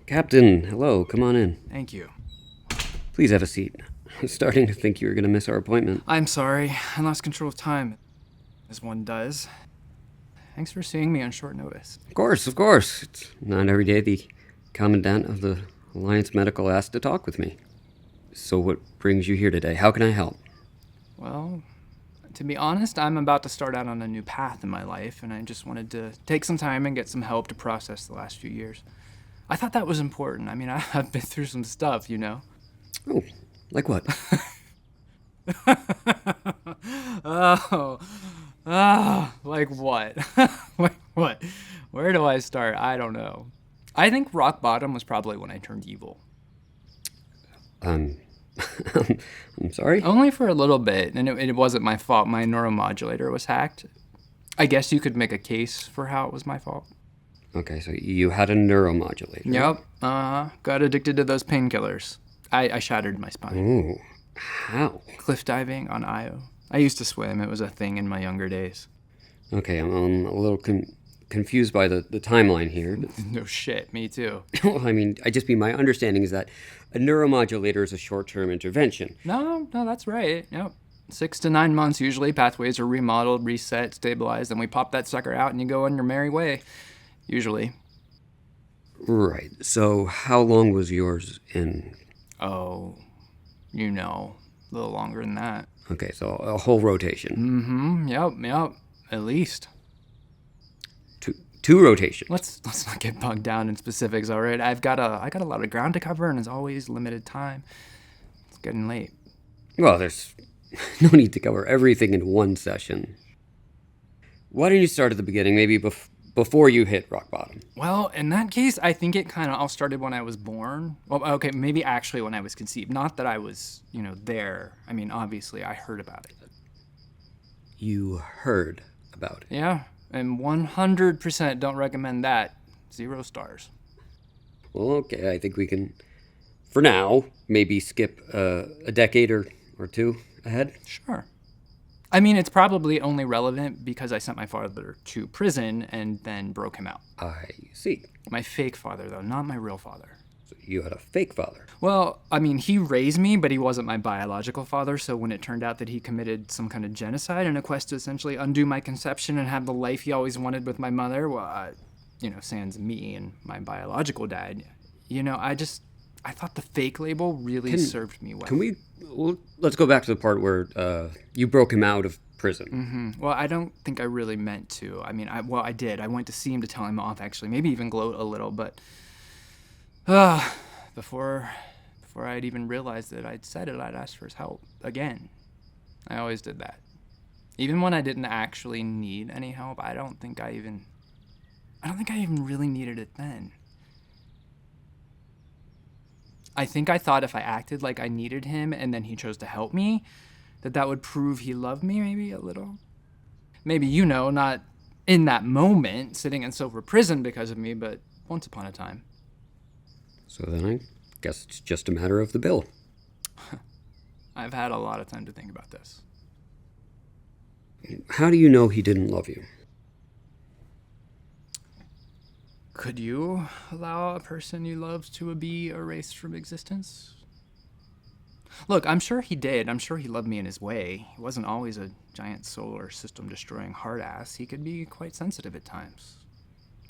Captain, hello, come on in. Thank you. Please have a seat. I was starting to think you were going to miss our appointment. I'm sorry. I lost control of time, as one does. Thanks for seeing me on short notice. Of course. It's not every day the Commandant of the Alliance Medical asked to talk with me. So what brings you here today? How can I help? Well, to be honest, I'm about to start out on a new path in my life, and I just wanted to take some time and get some help to process the last few years. I thought that was important. I mean, I've been through some stuff, you know. Oh, like what? Like what? Like what? Where do I start? I don't know. I think rock bottom was probably when I turned evil. I'm sorry? Only for a little bit, and it wasn't my fault. My neuromodulator was hacked. I guess you could make a case for how it was my fault. Okay, so you had a neuromodulator. Yep. Got addicted to those painkillers. I shattered my spine. Ooh, how? Cliff diving on Io. I used to swim. It was a thing in my younger days. Okay, I'm a little confused by the timeline here. No shit, me too. Well, I mean, my understanding is that a neuromodulator is a short-term intervention. No, that's right. Yep. 6 to 9 months usually. Pathways are remodeled, reset, stabilized, and we pop that sucker out and you go on your merry way. Usually. Right. So how long was yours in? Oh, a little longer than that. Okay, so a whole rotation. Yep. At least. Two rotations. Let's not get bogged down in specifics, all right? I got a lot of ground to cover, and as always, limited time. It's getting late. Well, there's no need to cover everything in one session. Why don't you start at the beginning, maybe before you hit rock bottom? Well, in that case, I think it kind of all started when I was born. Well, okay, maybe actually when I was conceived. Not that I was, there. I mean, obviously, I heard about it. You heard about it? Yeah, and 100% don't recommend that. 0 stars. Well, okay, I think we can, for now, maybe skip a decade or two ahead. Sure. I mean, it's probably only relevant because I sent my father to prison and then broke him out. I see. My fake father, though, not my real father. So you had a fake father. Well, I mean, he raised me, but he wasn't my biological father, so when it turned out that he committed some kind of genocide in a quest to essentially undo my conception and have the life he always wanted with my mother, well, sans me and my biological dad, I thought the fake label really served me well. Let's go back to the part where you broke him out of prison. Mm-hmm. Well, I don't think I really meant to. I mean, I did. I went to see him to tell him off, actually. Maybe even gloat a little, but before I'd even realized that I'd said it, I'd asked for his help again. I always did that. Even when I didn't actually need any help, I don't think I even really needed it then. I think I thought if I acted like I needed him and then he chose to help me, that would prove he loved me maybe a little. Maybe, not in that moment, sitting in Silver Prison because of me, but once upon a time. So then I guess it's just a matter of the bill. I've had a lot of time to think about this. How do you know he didn't love you? Could you allow a person you loved to be erased from existence? Look, I'm sure he did. I'm sure he loved me in his way. He wasn't always a giant solar system destroying hard ass. He could be quite sensitive at times.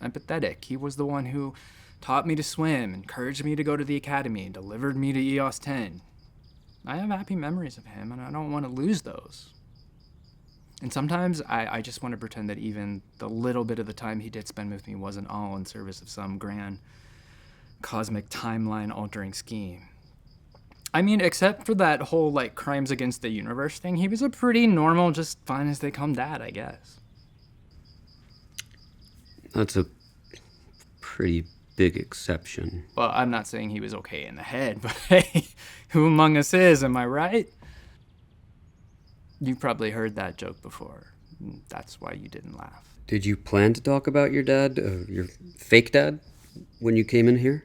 Empathetic. He was the one who taught me to swim, encouraged me to go to the academy, delivered me to EOS10. I have happy memories of him, and I don't want to lose those. And sometimes I just want to pretend that even the little bit of the time he did spend with me wasn't all in service of some grand cosmic timeline-altering scheme. I mean, except for that whole, crimes against the universe thing, he was a pretty normal, just fine-as-they-come dad, I guess. That's a pretty big exception. Well, I'm not saying he was okay in the head, but hey, who among us is, am I right? You've probably heard that joke before. That's why you didn't laugh. Did you plan to talk about your dad, your fake dad, when you came in here?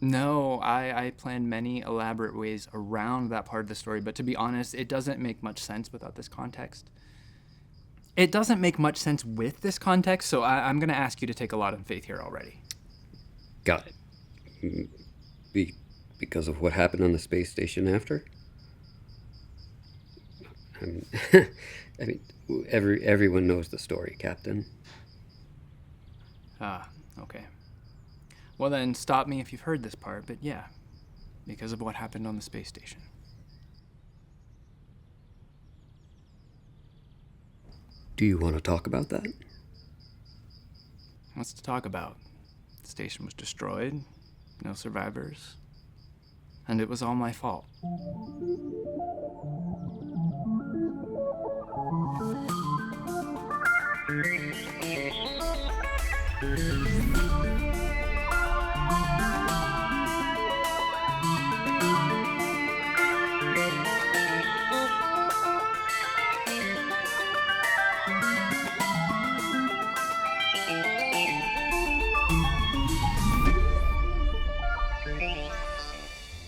No, I planned many elaborate ways around that part of the story, but to be honest, it doesn't make much sense without this context. It doesn't make much sense with this context, so I'm going to ask you to take a lot of faith here already. Got it. Because of what happened on the space station after? I mean, I mean, everyone knows the story, Captain. Ah, okay. Well then, stop me if you've heard this part, but yeah, because of what happened on the space station. Do you want to talk about that? What's to talk about? The station was destroyed, no survivors, and it was all my fault.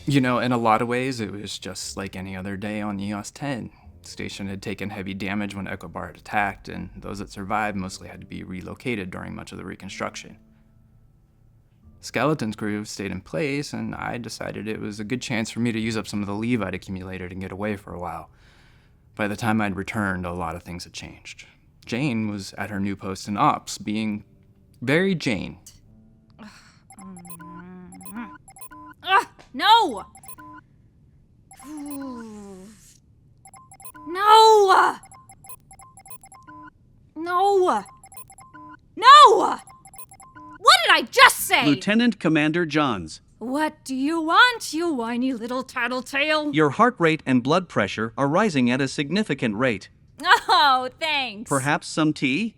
You know, in a lot of ways, it was just like any other day on EOS10. The station had taken heavy damage when Ecobar had attacked, and those that survived mostly had to be relocated during much of the reconstruction. Skeleton's crew stayed in place, and I decided it was a good chance for me to use up some of the leave I'd accumulated and get away for a while. By the time I'd returned, a lot of things had changed. Jane was at her new post in Ops, being very Jane. No! No! No! No! What did I just say? Lieutenant Commander Johns, What do you want, you whiny little tattletale? your heart rate and blood pressure are rising at a significant rate. Oh, thanks. Perhaps some tea?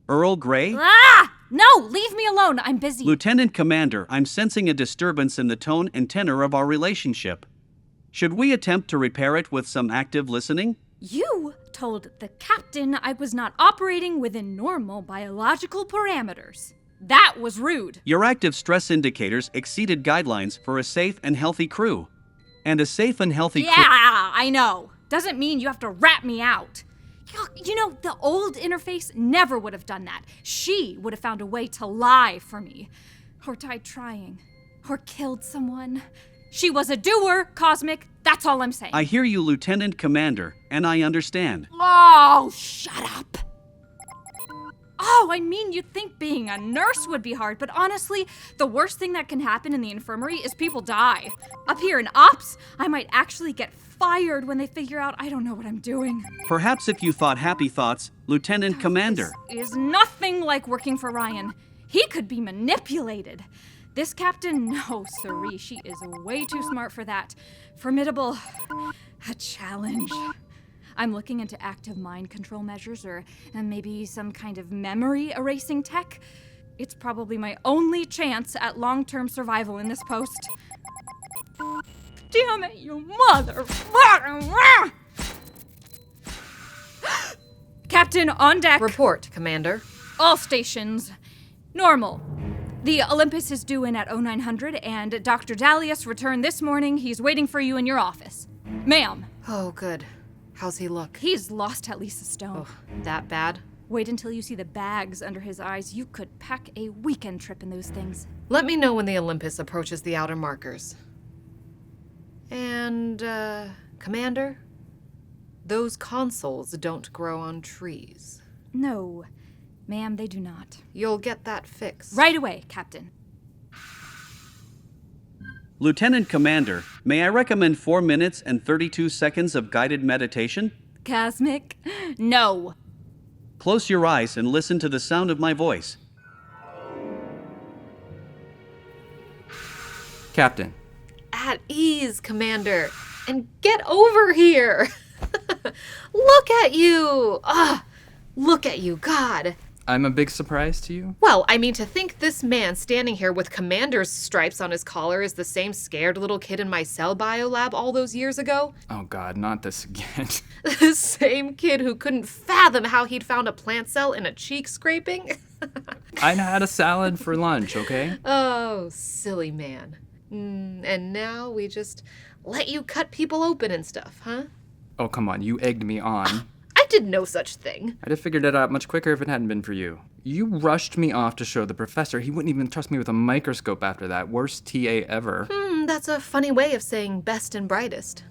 Earl Grey? Ah! No, leave me alone. I'm busy. Lieutenant Commander, I'm sensing a disturbance in the tone and tenor of our relationship. Should we attempt to repair it with some active listening? You told the captain I was not operating within normal biological parameters. That was rude. Your active stress indicators exceeded guidelines for a safe and healthy crew. And a safe and healthy Yeah, I know. Doesn't mean you have to rat me out. You know, the old interface never would have done that. She would have found a way to lie for me. Or died trying. Or killed someone. She was a doer, Cosmic. That's all I'm saying. I hear you, Lieutenant Commander, and I understand. Oh, shut up. Oh, I mean, you'd think being a nurse would be hard, but honestly, the worst thing that can happen in the infirmary is people die. Up here in Ops, I might actually get fired when they figure out I don't know what I'm doing. Perhaps if you thought happy thoughts, Lieutenant Commander. This is nothing like working for Ryan. He could be manipulated. This captain, no, siree, she is way too smart for that. Formidable. A challenge. I'm looking into active mind control measures or maybe some kind of memory erasing tech. It's probably my only chance at long-term survival in this post. Damn it, you mother... Captain, on deck. Report, Commander. All stations. Normal. The Olympus is due in at 0900, and Dr. Dalias returned this morning. He's waiting for you in your office. Ma'am. Oh, good. How's he look? He's lost at least a stone. Oh, that bad? Wait until you see the bags under his eyes. You could pack a weekend trip in those things. Let me know when the Olympus approaches the outer markers. And, Commander? Those consoles don't grow on trees. No, ma'am, they do not. You'll get that fixed. Right away, Captain. Lieutenant Commander, may I recommend 4 minutes and 32 seconds of guided meditation? Cosmic? No. Close your eyes and listen to the sound of my voice. Captain. At ease, Commander. And get over here. Look at you. Look at you, God. I'm a big surprise to you? Well, I mean, to think this man standing here with commander's stripes on his collar is the same scared little kid in my cell bio lab all those years ago. Oh God, not this again. The same kid who couldn't fathom how he'd found a plant cell in a cheek scraping. I had a salad for lunch, okay? Oh, silly man. And now we just let you cut people open and stuff, huh? Oh, come on, you egged me on. I did no such thing. I'd have figured it out much quicker if it hadn't been for you. You rushed me off to show the professor. He wouldn't even trust me with a microscope after that. Worst TA ever. That's a funny way of saying best and brightest.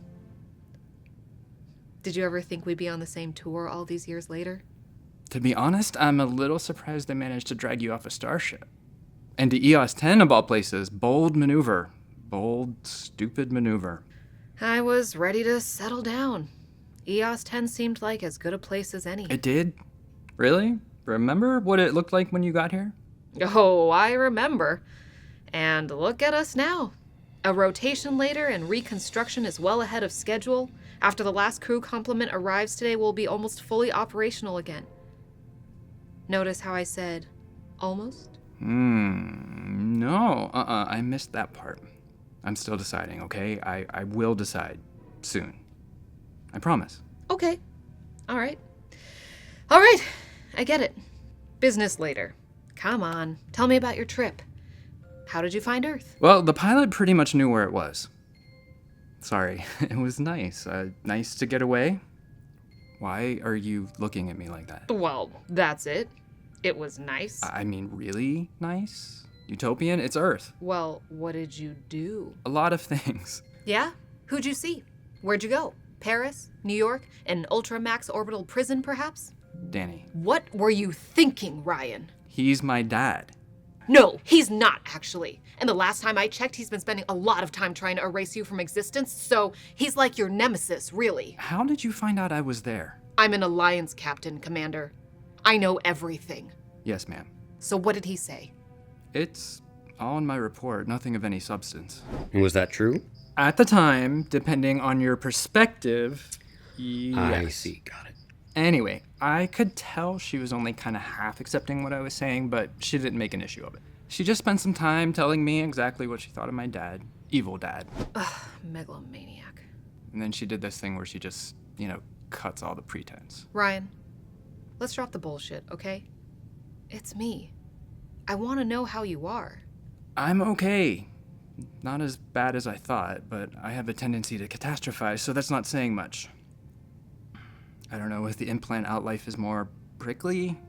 Did you ever think we'd be on the same tour all these years later? To be honest, I'm a little surprised they managed to drag you off a starship. And to EOS10 of all places. Bold maneuver. Bold, stupid maneuver. I was ready to settle down. EOS10 seemed like as good a place as any. It did? Really? Remember what it looked like when you got here? Oh, I remember. And look at us now. A rotation later and reconstruction is well ahead of schedule. After the last crew complement arrives today, we'll be almost fully operational again. Notice how I said, almost? No. I missed that part. I'm still deciding, okay? I will decide. Soon. I promise. Okay. All right. All right. I get it. Business later. Come on. Tell me about your trip. How did you find Earth? Well, the pilot pretty much knew where it was. Sorry. It was nice. Nice to get away. Why are you looking at me like that? Well, that's it. It was nice. I mean, really nice? Utopian? It's Earth. Well, what did you do? A lot of things. Yeah? Who'd you see? Where'd you go? Paris? New York? An Ultramax orbital prison, perhaps? Danny. What were you thinking, Ryan? He's my dad. No, he's not, actually. And the last time I checked, he's been spending a lot of time trying to erase you from existence, so he's like your nemesis, really. How did you find out I was there? I'm an Alliance captain, Commander. I know everything. Yes, ma'am. So what did he say? It's all in my report, nothing of any substance. And was that true? At the time, depending on your perspective, yes. I see. Got it. Anyway, I could tell she was only kind of half accepting what I was saying, but she didn't make an issue of it. She just spent some time telling me exactly what she thought of my dad. Evil dad. Ugh, megalomaniac. And then she did this thing where she just, cuts all the pretense. Ryan, let's drop the bullshit, okay? It's me. I want to know how you are. I'm okay. Not as bad as I thought, but I have a tendency to catastrophize, so that's not saying much. I don't know if the implant out life is more prickly.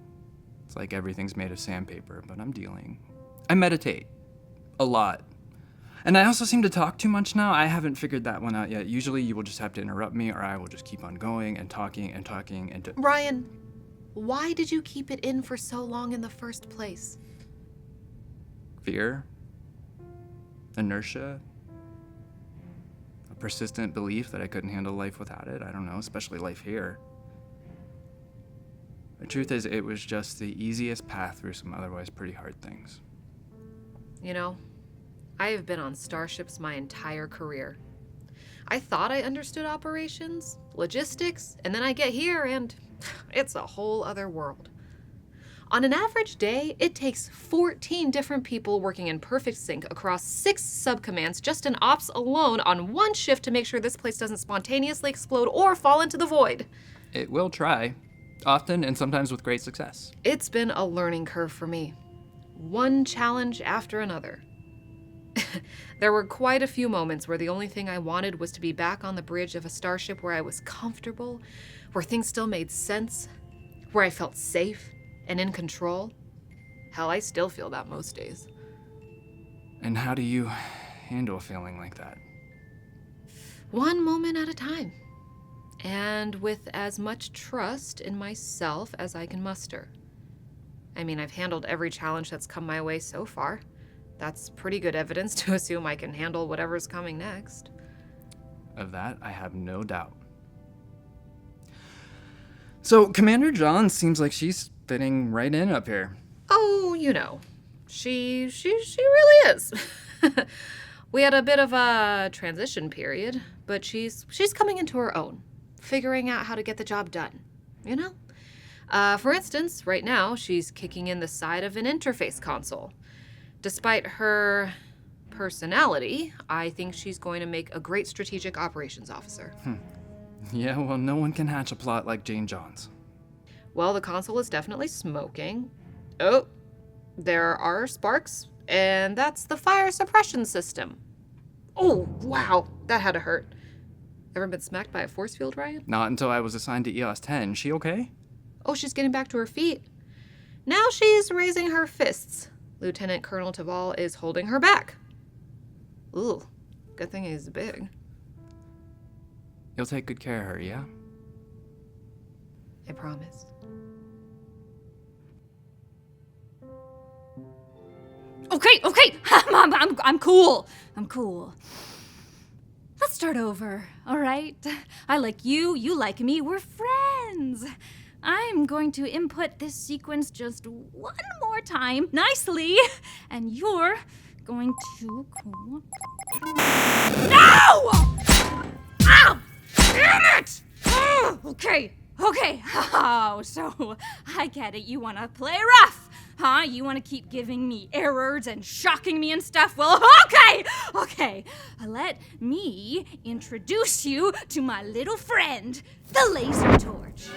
It's like everything's made of sandpaper, but I'm dealing. I meditate. A lot. And I also seem to talk too much now. I haven't figured that one out yet. Usually you will just have to interrupt me, or I will just keep on going and talking and talking and... Ryan, why did you keep it in for so long in the first place? Fear? Inertia? A persistent belief that I couldn't handle life without it. I don't know, especially life here. The truth is, it was just the easiest path through some otherwise pretty hard things. You know, I have been on starships my entire career. I thought I understood operations, logistics, and then I get here and it's a whole other world. On an average day, it takes 14 different people working in perfect sync across 6 subcommands just in ops alone on one shift to make sure this place doesn't spontaneously explode or fall into the void. It will try. Often and sometimes with great success. It's been a learning curve for me. One challenge after another. There were quite a few moments where the only thing I wanted was to be back on the bridge of a starship where I was comfortable, where things still made sense, where I felt safe and in control. Hell, I still feel that most days. And how do you handle a feeling like that? One moment at a time. And with as much trust in myself as I can muster. I mean, I've handled every challenge that's come my way so far. That's pretty good evidence to assume I can handle whatever's coming next. Of that, I have no doubt. So, Commander John seems like she's fitting right in up here. Oh, you know, she really is. We had a bit of a transition period, but she's coming into her own, figuring out how to get the job done, you know? For instance, right now, she's kicking in the side of an interface console. Despite her personality, I think she's going to make a great strategic operations officer. Yeah, well, no one can hatch a plot like Jane Johns. Well, the console is definitely smoking. Oh, there are sparks, and that's the fire suppression system. Oh, wow, that had to hurt. Ever been smacked by a force field, Ryan? Not until I was assigned to EOS10. She okay? Oh, she's getting back to her feet. Now she's raising her fists. Lieutenant Colonel Taval is holding her back. Ooh, good thing he's big. You'll take good care of her, yeah? I promise. Okay. I'm cool. I'm cool. Let's start over, all right? I like you, you like me, we're friends. I'm going to input this sequence just one more time, nicely, and you're going to... No! Ow! Damn it! Okay. Oh, so I get it. You want to play rough, huh? You want to keep giving me errors and shocking me and stuff? Well, okay. Let me introduce you to my little friend, the laser torch.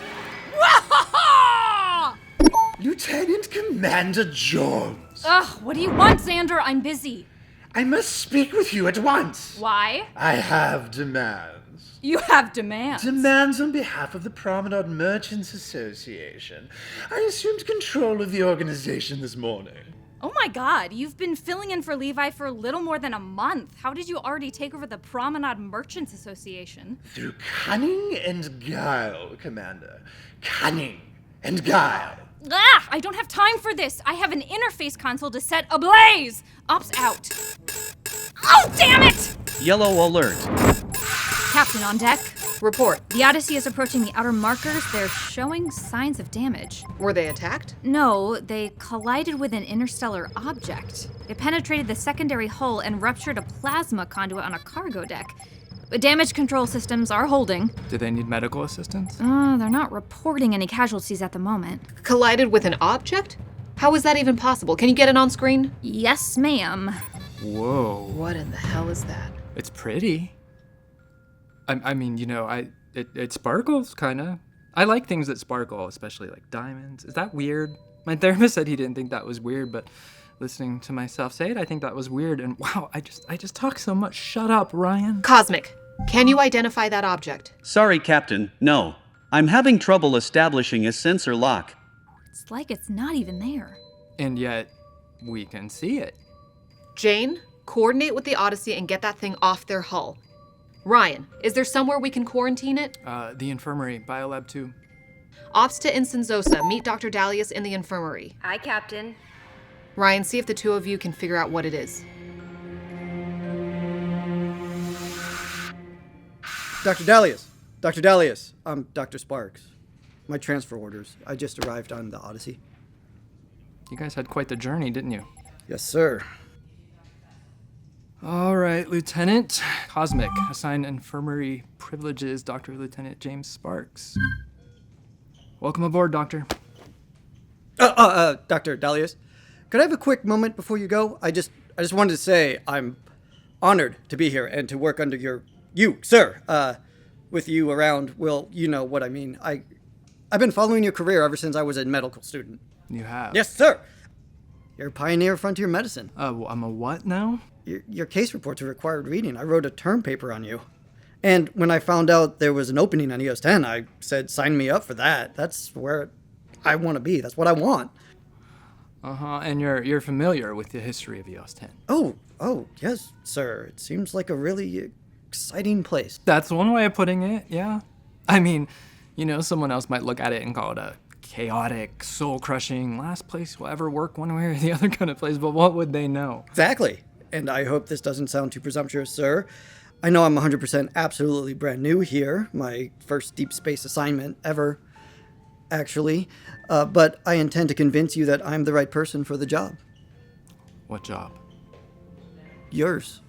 Lieutenant Commander Jones. Ugh, what do you want, Xander? I'm busy. I must speak with you at once. Why? I have demands. You have demands. Demands on behalf of the Promenade Merchants Association. I assumed control of the organization this morning. Oh my god, you've been filling in for Levi for little more than a month. How did you already take over the Promenade Merchants Association? Through cunning and guile, Commander. Cunning and guile. Ah, I don't have time for this. I have an interface console to set ablaze. Ops out. Oh, damn it! Yellow alert. Captain on deck. Report. The Odyssey is approaching the outer markers. They're showing signs of damage. Were they attacked? No, they collided with an interstellar object. It penetrated the secondary hull and ruptured a plasma conduit on a cargo deck. But damage control systems are holding. Do they need medical assistance? They're not reporting any casualties at the moment. Collided with an object? How is that even possible? Can you get it on screen? Yes, ma'am. Whoa. What in the hell is that? It's pretty. I mean, it sparkles, kind of. I like things that sparkle, especially like diamonds. Is that weird? My therapist said he didn't think that was weird, but listening to myself say it, I think that was weird. And wow, I just talk so much. Shut up, Ryan. Cosmic. Can you identify that object? Sorry, Captain, no. I'm having trouble establishing a sensor lock. It's like it's not even there. And yet, we can see it. Jane, coordinate with the Odyssey and get that thing off their hull. Ryan, is there somewhere we can quarantine it? The infirmary, Biolab 2. Ops to Ensign Zosa. Meet Dr. Dalias in the infirmary. Aye, Captain. Ryan, see if the two of you can figure out what it is. Dr. Dalias, I'm Dr. Sparks. My transfer orders. I just arrived on the Odyssey. You guys had quite the journey, didn't you? Yes, sir. All right, Lieutenant. Cosmic, assign infirmary privileges, Dr. Lieutenant James Sparks. Welcome aboard, Doctor. Dr. Dalias, could I have a quick moment before you go? I just wanted to say I'm honored to be here and to work under you, sir. With you around, well, you know what I mean. I've been following your career ever since I was a medical student. You have? Yes, sir. You're a pioneer of frontier medicine. Well, I'm a what now? Your case reports are required reading. I wrote a term paper on you. And when I found out there was an opening on EOS10, I said, sign me up for that. That's where I want to be. That's what I want. And you're familiar with the history of EOS10? Oh, yes, sir. It seems like a really exciting place. That's one way of putting it, yeah. I mean, someone else might look at it and call it a chaotic, soul-crushing, last place will ever work one way or the other kind of place, but what would they know? Exactly. And I hope this doesn't sound too presumptuous, sir. I know I'm 100% absolutely brand new here, my first deep space assignment ever, actually. But I intend to convince you that I'm the right person for the job. What job? Yours.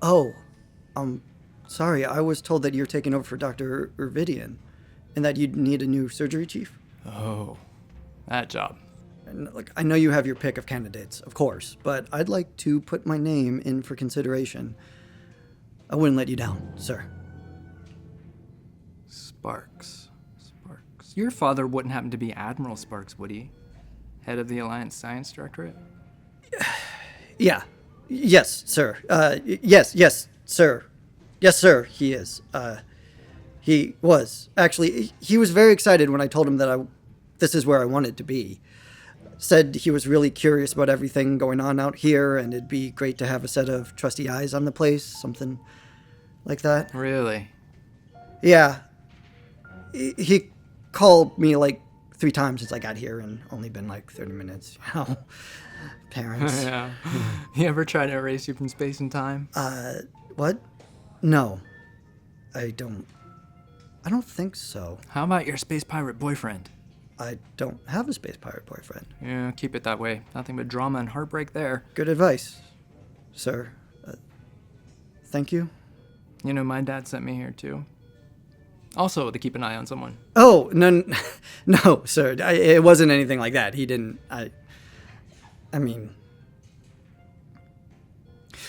Oh, sorry, I was told that you're taking over for Dr. Urvidian, and that you'd need a new surgery chief. Oh, that job. And look, I know you have your pick of candidates, of course, but I'd like to put my name in for consideration. I wouldn't let you down, sir. Sparks. Your father wouldn't happen to be Admiral Sparks, would he? Head of the Alliance Science Directorate? Yeah. Yes, sir. Yes, sir. Yes, sir, he is. He was. Actually, he was very excited when I told him that I this is where I wanted to be. Said he was really curious about everything going on out here, and it'd be great to have a set of trusty eyes on the place, something like that. Really? Yeah. He called me like 3 times since I got here, and only been like 30 minutes. You know, parents. Yeah. He ever try to erase you from space and time? What? No. I don't think so. How about your space pirate boyfriend? I don't have a space pirate boyfriend. Yeah, keep it that way. Nothing but drama and heartbreak there. Good advice, sir. Thank you. You know, my dad sent me here too. Also, to keep an eye on someone. Oh, no, no, sir. It wasn't anything like that. He didn't. I mean.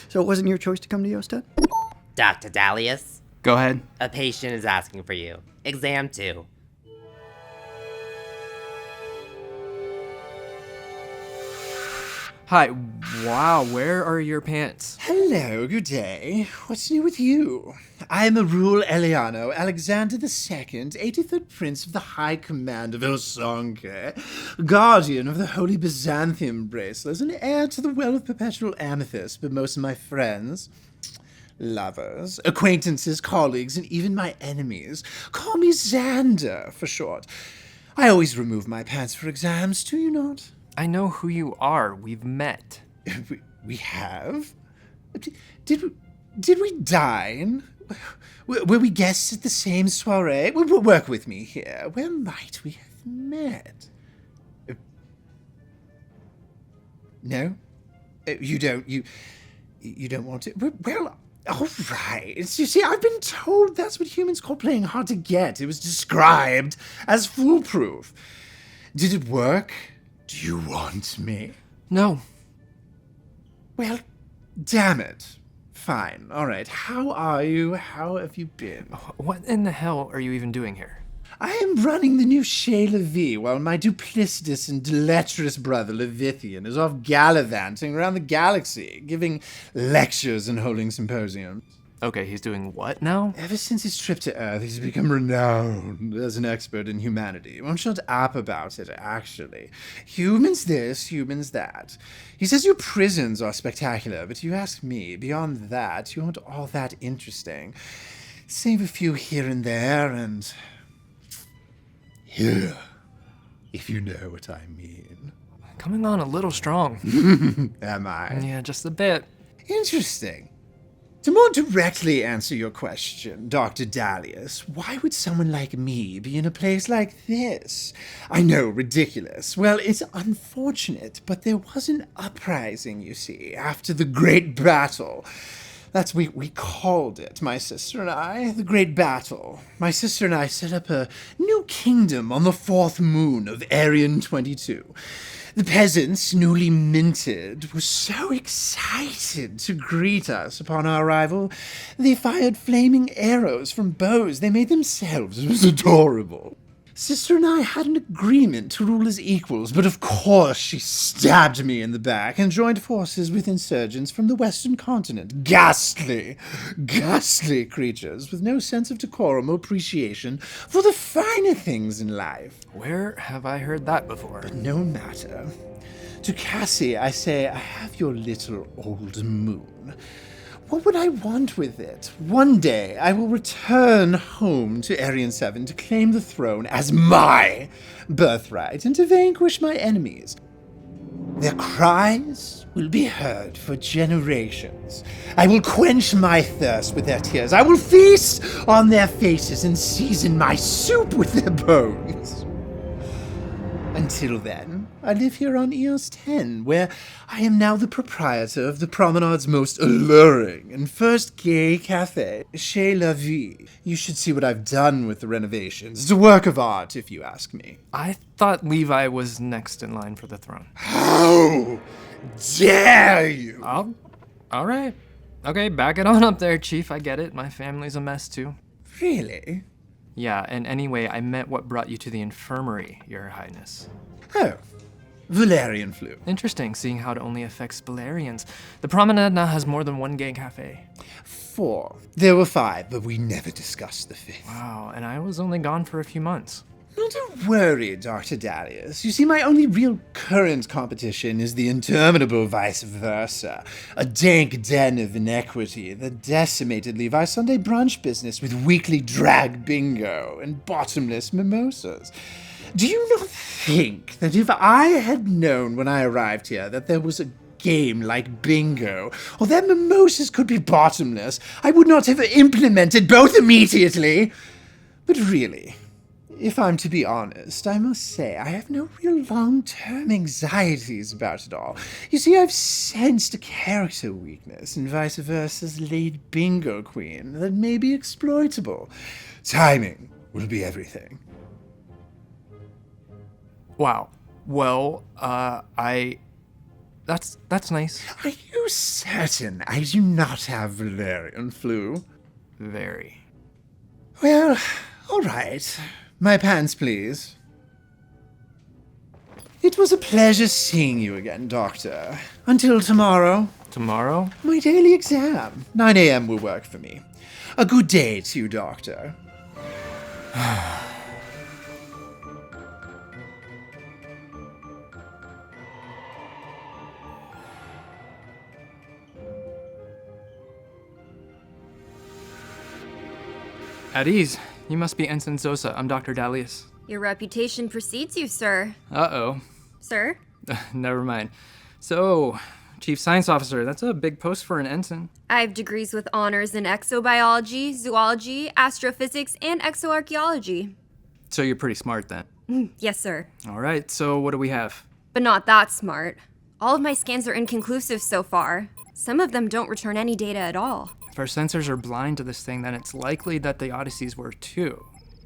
So it wasn't your choice to come to EOS10? Dr. Dalias, Go ahead. a patient is asking for you. Exam 2. Hi. Wow, where are your pants? Hello, good day. What's new with you? I am Arul Eliano, Alexander II, 83rd Prince of the High Command of Osonke, guardian of the Holy Byzantium Bracelets, and heir to the Well of Perpetual Amethyst, but most of my friends, lovers, acquaintances, colleagues, and even my enemies call me Xander for short. I always remove my pants for exams, do you not? I know who you are. We've met. We have? Did we dine? Were we guests at the same soiree? Work with me here. Where might we have met? No? You don't want to? Well, all right. You see, I've been told that's what humans call playing hard to get. It was described as foolproof. Did it work? Do you want me? No. Well, damn it. Fine. All right. How are you? How have you been? What in the hell are you even doing here? I am running the new Chez La Vie while my duplicitous and deleterious brother Levithian is off gallivanting around the galaxy, giving lectures and holding symposiums. Okay, he's doing what now? Ever since his trip to Earth, he's become renowned as an expert in humanity. Won't shut up about it, actually. Humans this, humans that. He says your prisons are spectacular, but you ask me, beyond that, you aren't all that interesting. Save a few here and there, and... here, if you know what I mean. Coming on a little strong. Am I? Yeah, just a bit. Interesting. To more directly answer your question, Dr. Dalias, why would someone like me be in a place like this? I know, ridiculous. Well, it's unfortunate, but there was an uprising, you see, after the Great Battle. That's what we called it, my sister and I, the Great Battle. My sister and I set up a new kingdom on the 4th moon of Arian 22. The peasants, newly minted, were so excited to greet us upon our arrival. They fired flaming arrows from bows they made themselves. It was adorable. Sister and I had an agreement to rule as equals, but of course she stabbed me in the back and joined forces with insurgents from the western continent. Ghastly, ghastly creatures with no sense of decorum or appreciation for the finer things in life. Where have I heard that before? But no matter. To Cassie, I say, I have your little old moon. What would I want with it? One day, I will return home to Arian 7 to claim the throne as my birthright and to vanquish my enemies. Their cries will be heard for generations. I will quench my thirst with their tears. I will feast on their faces and season my soup with their bones. Until then, I live here on EOS10, where I am now the proprietor of the promenade's most alluring and first gay cafe, Chez La Vie. You should see what I've done with the renovations. It's a work of art, if you ask me. I thought Levi was next in line for the throne. How dare you! All right. Okay, back it on up there, Chief. I get it. My family's a mess, too. Really? Yeah, and anyway, I meant what brought you to the infirmary, Your Highness. Oh, Valerian flu. Interesting, seeing how it only affects Valerians. The promenade now has more than one gay cafe. 4. There were 5, but we never discussed the 5th. Wow, and I was only gone for a few months. Not a worry, Dr. Dalias. You see, my only real current competition is the interminable vice versa, a dank den of inequity that decimated Levi's Sunday brunch business with weekly drag bingo and bottomless mimosas. Do you not think that if I had known when I arrived here that there was a game like bingo, or that mimosas could be bottomless, I would not have implemented both immediately? But really, if I'm to be honest, I must say I have no real long-term anxieties about it all. You see, I've sensed a character weakness in vice versa's late bingo queen that may be exploitable. Timing will be everything. Wow. Well, That's nice. Are you certain I do not have Valerian flu? Very. Well, all right. My pants, please. It was a pleasure seeing you again, Doctor. Until tomorrow. Tomorrow? My daily exam. 9 a.m. will work for me. A good day to you, Doctor. At ease. You must be Ensign Zosa. I'm Dr. Dalias. Your reputation precedes you, sir. Uh-oh. Sir? Never mind. So, Chief Science Officer, that's a big post for an ensign. I have degrees with honors in exobiology, zoology, astrophysics, and exoarchaeology. So you're pretty smart then. Yes, sir. All right, so what do we have? But not that smart. All of my scans are inconclusive so far. Some of them don't return any data at all. If our sensors are blind to this thing, then it's likely that the Odysseys were too.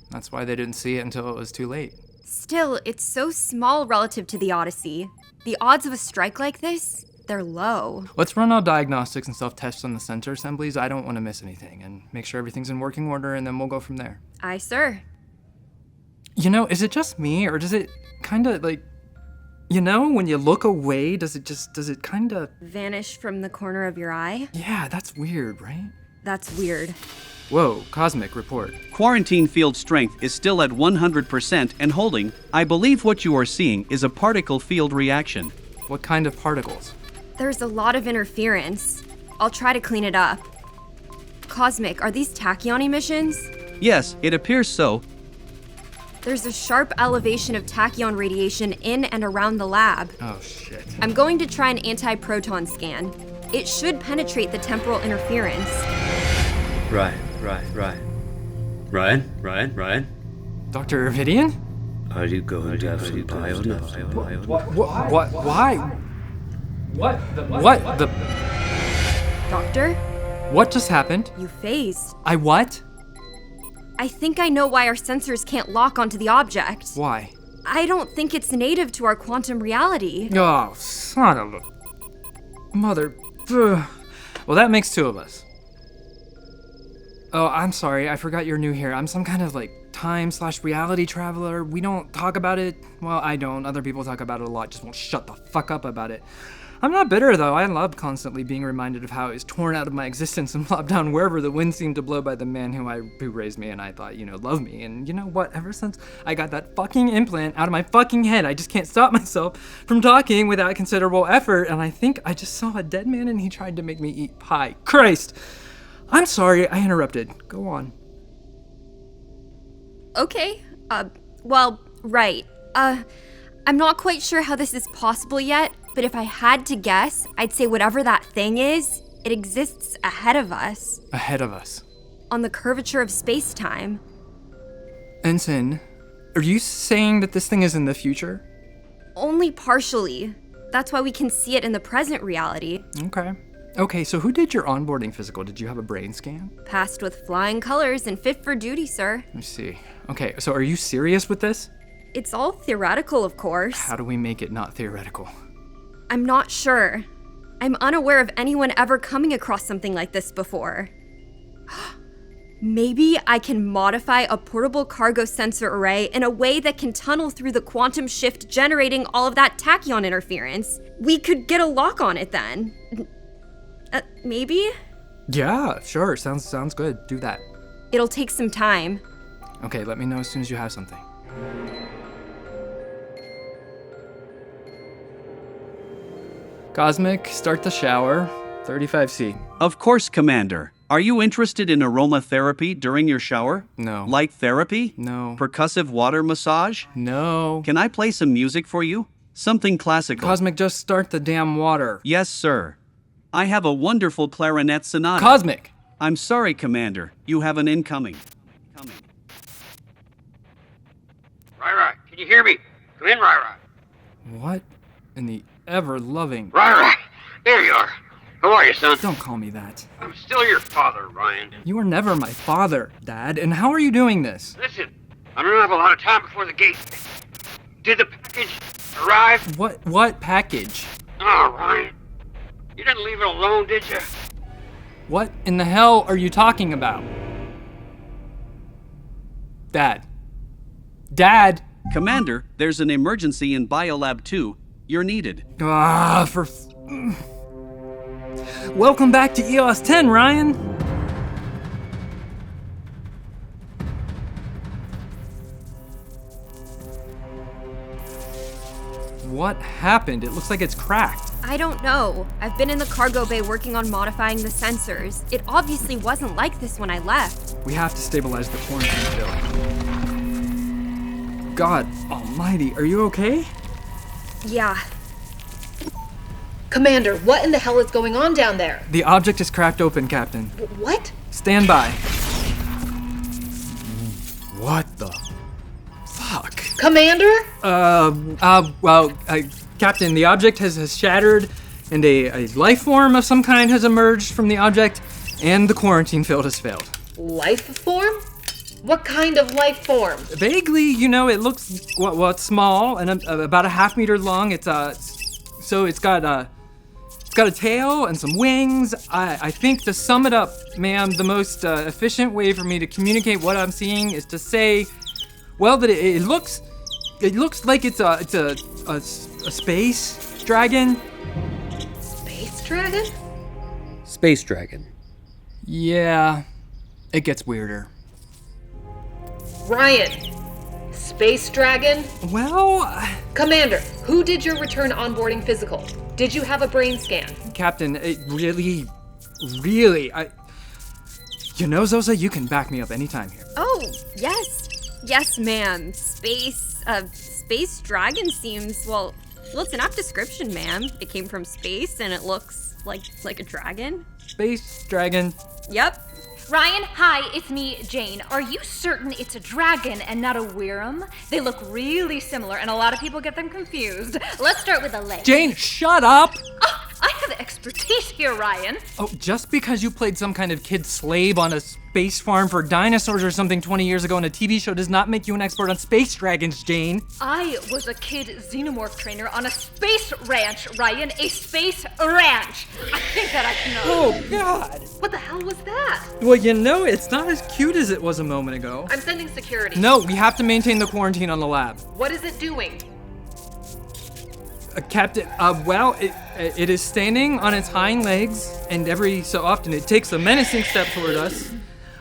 That's why they didn't see it until it was too late. Still, it's so small relative to the Odyssey. The odds of a strike like this, they're low. Let's run all diagnostics and self-tests on the sensor assemblies. I don't want to miss anything, and make sure everything's in working order, and then we'll go from there. Aye, sir. You know, is it just me, or does it kind of like, you know, when you look away, does it kind of... Vanish from the corner of your eye? Yeah, that's weird, right? That's weird. Whoa, Cosmic, report. Quarantine field strength is still at 100% and holding. I believe what you are seeing is a particle field reaction. What kind of particles? There's a lot of interference. I'll try to clean it up. Cosmic, are these tachyon emissions? Yes, it appears so. There's a sharp elevation of tachyon radiation in and around the lab. Oh, shit. I'm going to try an anti-proton scan. It should penetrate the temporal interference. Right. Ryan? Dr. Vivian? Are you going to have some bionuts? What? Why? What? Doctor, What just happened? you phased. I what? I think I know why our sensors can't lock onto the object. Why? I don't think it's native to our quantum reality. Oh, son of a... Mother... Ugh. Well, that makes two of us. Oh, I'm sorry. I forgot you're new here. I'm some kind of, time/reality traveler. We don't talk about it. Well, I don't. Other people talk about it a lot. Just won't shut the fuck up about it. I'm not bitter, though. I love constantly being reminded of how I was torn out of my existence and plopped down wherever the wind seemed to blow by the man who raised me and I thought, loved me. And you know what? Ever since I got that fucking implant out of my fucking head, I just can't stop myself from talking without considerable effort. And I think I just saw a dead man and he tried to make me eat pie. Christ! I'm sorry, I interrupted. Go on. Okay. Right. I'm not quite sure how this is possible yet, but if I had to guess, I'd say whatever that thing is, it exists ahead of us. Ahead of us. On the curvature of space-time. Ensign, are you saying that this thing is in the future? Only partially. That's why we can see it in the present reality. Okay, so who did your onboarding physical? Did you have a brain scan? Passed with flying colors and fit for duty, sir. Let me see. Okay, so are you serious with this? It's all theoretical, of course. How do we make it not theoretical? I'm not sure. I'm unaware of anyone ever coming across something like this before. Maybe I can modify a portable cargo sensor array in a way that can tunnel through the quantum shift generating all of that tachyon interference. We could get a lock on it then. Maybe? Yeah, sure. Sounds good. Do that. It'll take some time. Okay, let me know as soon as you have something. Cosmic, start the shower. 35C. Of course, Commander. Are you interested in aromatherapy during your shower? No. Light therapy? No. Percussive water massage? No. Can I play some music for you? Something classical. Cosmic, just start the damn water. Yes, sir. I have a wonderful clarinet sonata. Cosmic! I'm sorry, Commander. You have an incoming. Rai, can you hear me? Come in, Rai. What in the ever-loving... Rai, there you are. How are you, son? Don't call me that. I'm still your father, Ryan. You were never my father, Dad, and how are you doing this? Listen, I don't have a lot of time before the gate. Did the package arrive? What package? Oh, Ryan. You didn't leave it alone, did you? What in the hell are you talking about? Dad. Dad! Commander, there's an emergency in Biolab 2. You're needed. Welcome back to EOS10, Ryan! What happened? It looks like it's cracked. I don't know. I've been in the cargo bay working on modifying the sensors. It obviously wasn't like this when I left. We have to stabilize the quarantine field. God almighty, are you okay? Yeah. Commander, what in the hell is going on down there? The object is cracked open, Captain. What? Stand by. What the fuck? Commander? Captain, the object has shattered, and a life form of some kind has emerged from the object, and the quarantine field has failed. Life form? What kind of life form? Vaguely, it looks, it's small and about a half meter long. It's got a tail and some wings. I think, to sum it up, ma'am, the most efficient way for me to communicate what I'm seeing is to say, well, that it looks like it's a space dragon. Space dragon? Space dragon. Yeah, it gets weirder. Ryan, space dragon? Well, Commander, who did your return onboarding physical? Did you have a brain scan? Captain, it really, Zosa, you can back me up anytime here. Oh, yes. Yes, ma'am. Space dragon seems, well, it's an apt description, ma'am. It came from space and it looks like a dragon. Space dragon. Yep. Ryan, hi, it's me, Jane. Are you certain it's a dragon and not a Wyrm? They look really similar, and a lot of people get them confused. Let's start with a leg. Jane, shut up! Oh, I have expertise here, Ryan. Oh, just because you played some kind of kid slave on a space farm for dinosaurs or something 20 years ago in a TV show does not make you an expert on space dragons, Jane. I was a kid Xenomorph trainer on a space ranch, Ryan. A space ranch. I think that I can know. Oh, God. What the hell was that? Well, it's not as cute as it was a moment ago. I'm sending security. No, we have to maintain the quarantine on the lab. What is it doing? Captain, it is standing on its hind legs, and every so often it takes a menacing step toward us.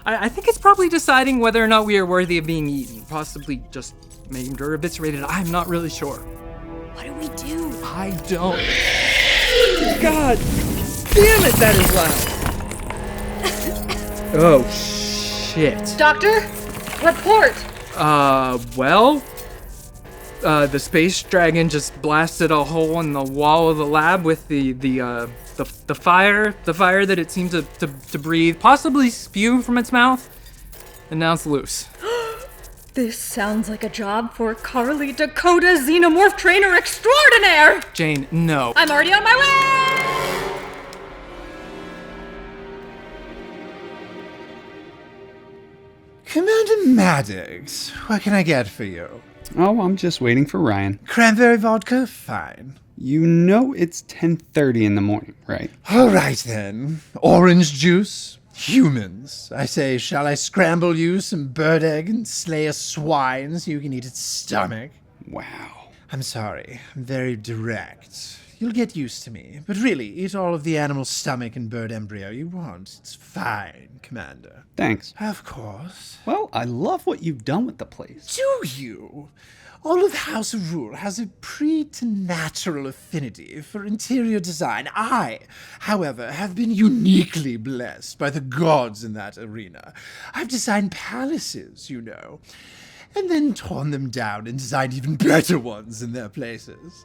I think it's probably deciding whether or not we are worthy of being eaten. Possibly just maimed or eviscerated. I'm not really sure. What do we do? I don't. God damn it, that is loud. Oh, shit. Doctor, report. The space dragon just blasted a hole in the wall of the lab with the fire that it seemed to breathe, possibly spew from its mouth, and now it's loose. This sounds like a job for Carly Dakota, Xenomorph trainer extraordinaire. Jane, no. I'm already on my way. Commander Maddox, what can I get for you? Oh, I'm just waiting for Ryan. Cranberry vodka? Fine. You know it's 10:30 in the morning, right? All right then. Orange juice? Humans. I say, shall I scramble you some bird egg and slay a swine so you can eat its stomach? Wow. I'm sorry. I'm very direct. You'll get used to me. But really, eat all of the animal stomach and bird embryo you want. It's fine, Commander. Thanks. Of course. Well, I love what you've done with the place. Do you? All of the House of Rule has a preternatural affinity for interior design. I, however, have been uniquely blessed by the gods in that arena. I've designed palaces, you know, and then torn them down and designed even better ones in their places.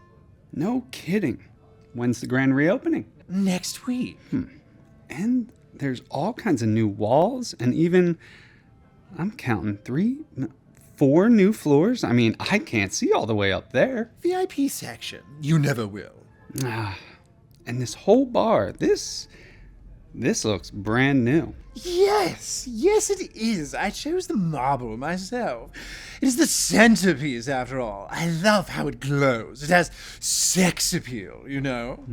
No kidding. When's the grand reopening? Next week. And there's all kinds of new walls and even, I'm counting 4 new floors. I mean, I can't see all the way up there. VIP section. You never will. And this whole bar, this looks brand new. Yes, it is. I chose the marble myself. It is the centerpiece, after all. I love how it glows. It has sex appeal, you know?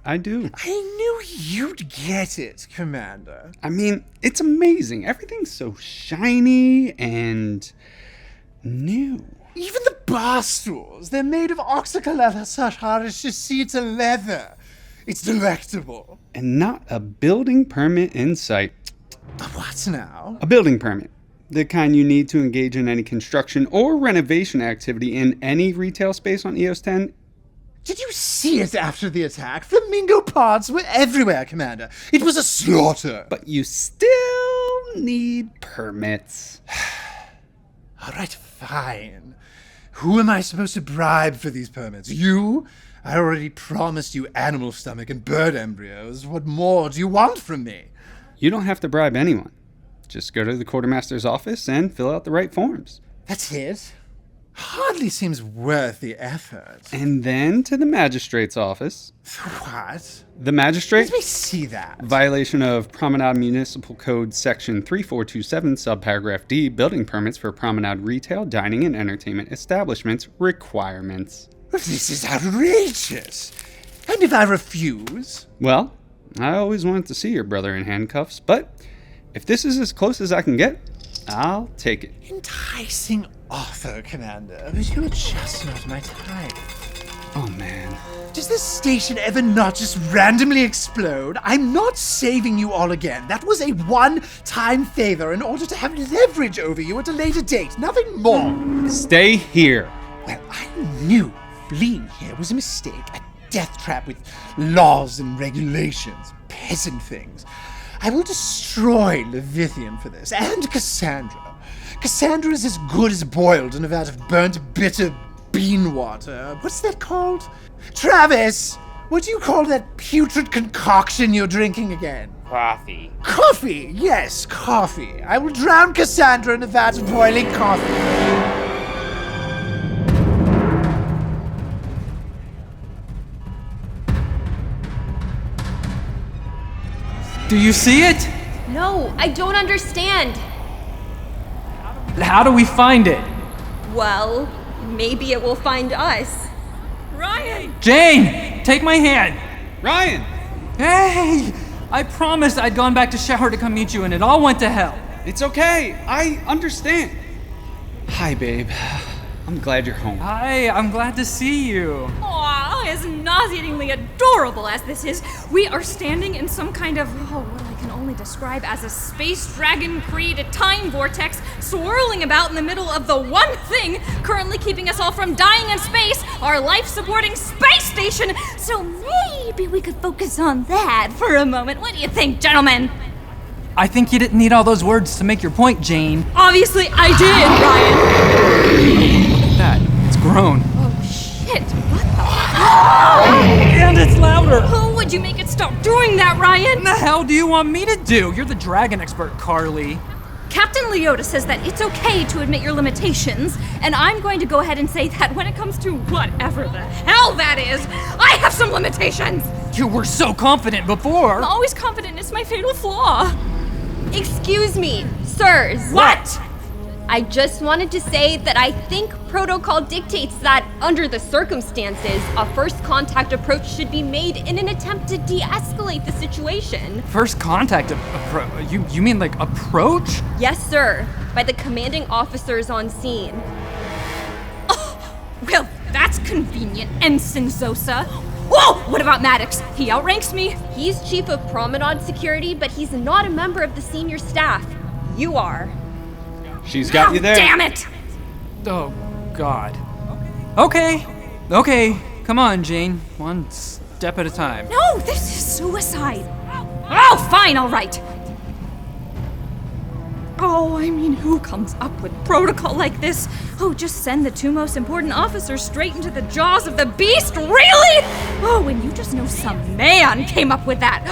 I do. I knew you'd get it, Commander. I mean, it's amazing. Everything's so shiny and new. Even the bar stools, they're made of oxycodone leather. It's delectable. And not a building permit in sight. What now? A building permit. The kind you need to engage in any construction or renovation activity in any retail space on EOS10. Did you see it after the attack? Flamingo pods were everywhere, Commander. It was a slaughter. But you still need permits. All right, fine. Who am I supposed to bribe for these permits? You? I already promised you animal stomach and bird embryos. What more do you want from me? You don't have to bribe anyone. Just go to the quartermaster's office and fill out the right forms. That's it? Hardly seems worth the effort. And then to the magistrate's office. What? The magistrate? Let me see that. Violation of Promenade Municipal Code Section 3427, subparagraph D, building permits for promenade retail, dining, and entertainment establishments requirements. This is outrageous. And if I refuse? Well, I always wanted to see your brother in handcuffs, but if this is as close as I can get, I'll take it. Enticing offer, Commander, but you're just not my type. Oh, man. Does this station ever not just randomly explode? I'm not saving you all again. That was a one-time favor in order to have leverage over you at a later date. Nothing more. Stay here. Well, I knew being here was a mistake. A death trap with laws and regulations. Peasant things. I will destroy Levithian for this. And Cassandra. Cassandra is as good as boiled in a vat of burnt, bitter bean water. What's that called? Travis! What do you call that putrid concoction you're drinking again? Coffee. Coffee! Yes, coffee. I will drown Cassandra in a vat of boiling coffee. Do you see it? No, I don't understand. How do we find it? Well, maybe it will find us. Ryan! Jane! Take my hand! Ryan! Hey! I promised I'd gone back to shower to come meet you and it all went to hell. It's okay. I understand. Hi, babe. I'm glad you're home. Hi, I'm glad to see you. Aw, as nauseatingly adorable as this is, we are standing in some kind of, what I can only describe as a space dragon-created time vortex swirling about in the middle of the one thing currently keeping us all from dying in space, our life-supporting space station. So maybe we could focus on that for a moment. What do you think, gentlemen? I think you didn't need all those words to make your point, Jane. Obviously I did, Ryan. Look at that. It's grown. Oh, shit. What the And it's louder. Who would you make it stop doing that, Ryan? What the hell do you want me to do? You're the dragon expert, Carly. Captain Leota says that it's okay to admit your limitations, and I'm going to go ahead and say that when it comes to whatever the hell that is, I have some limitations! You were so confident before. I'm always confident it's my fatal flaw. Excuse me, sirs. What? I just wanted to say that I think protocol dictates that, under the circumstances, a first contact approach should be made in an attempt to de-escalate the situation. First contact you mean like approach? Yes, sir. By the commanding officers on scene. Oh, well, that's convenient, Ensign Zosa. Oh, Whoa! What about Maddox? He outranks me? He's chief of promenade security, but he's not a member of the senior staff. You are. She's got you there. Damn it! Oh, God. Okay. Come on, Jane. One step at a time. No, this is suicide. Oh, fine, all right. Oh, I mean, who comes up with protocol like this? Oh, just send the two most important officers straight into the jaws of the beast? Really? Oh, and you just know some man came up with that.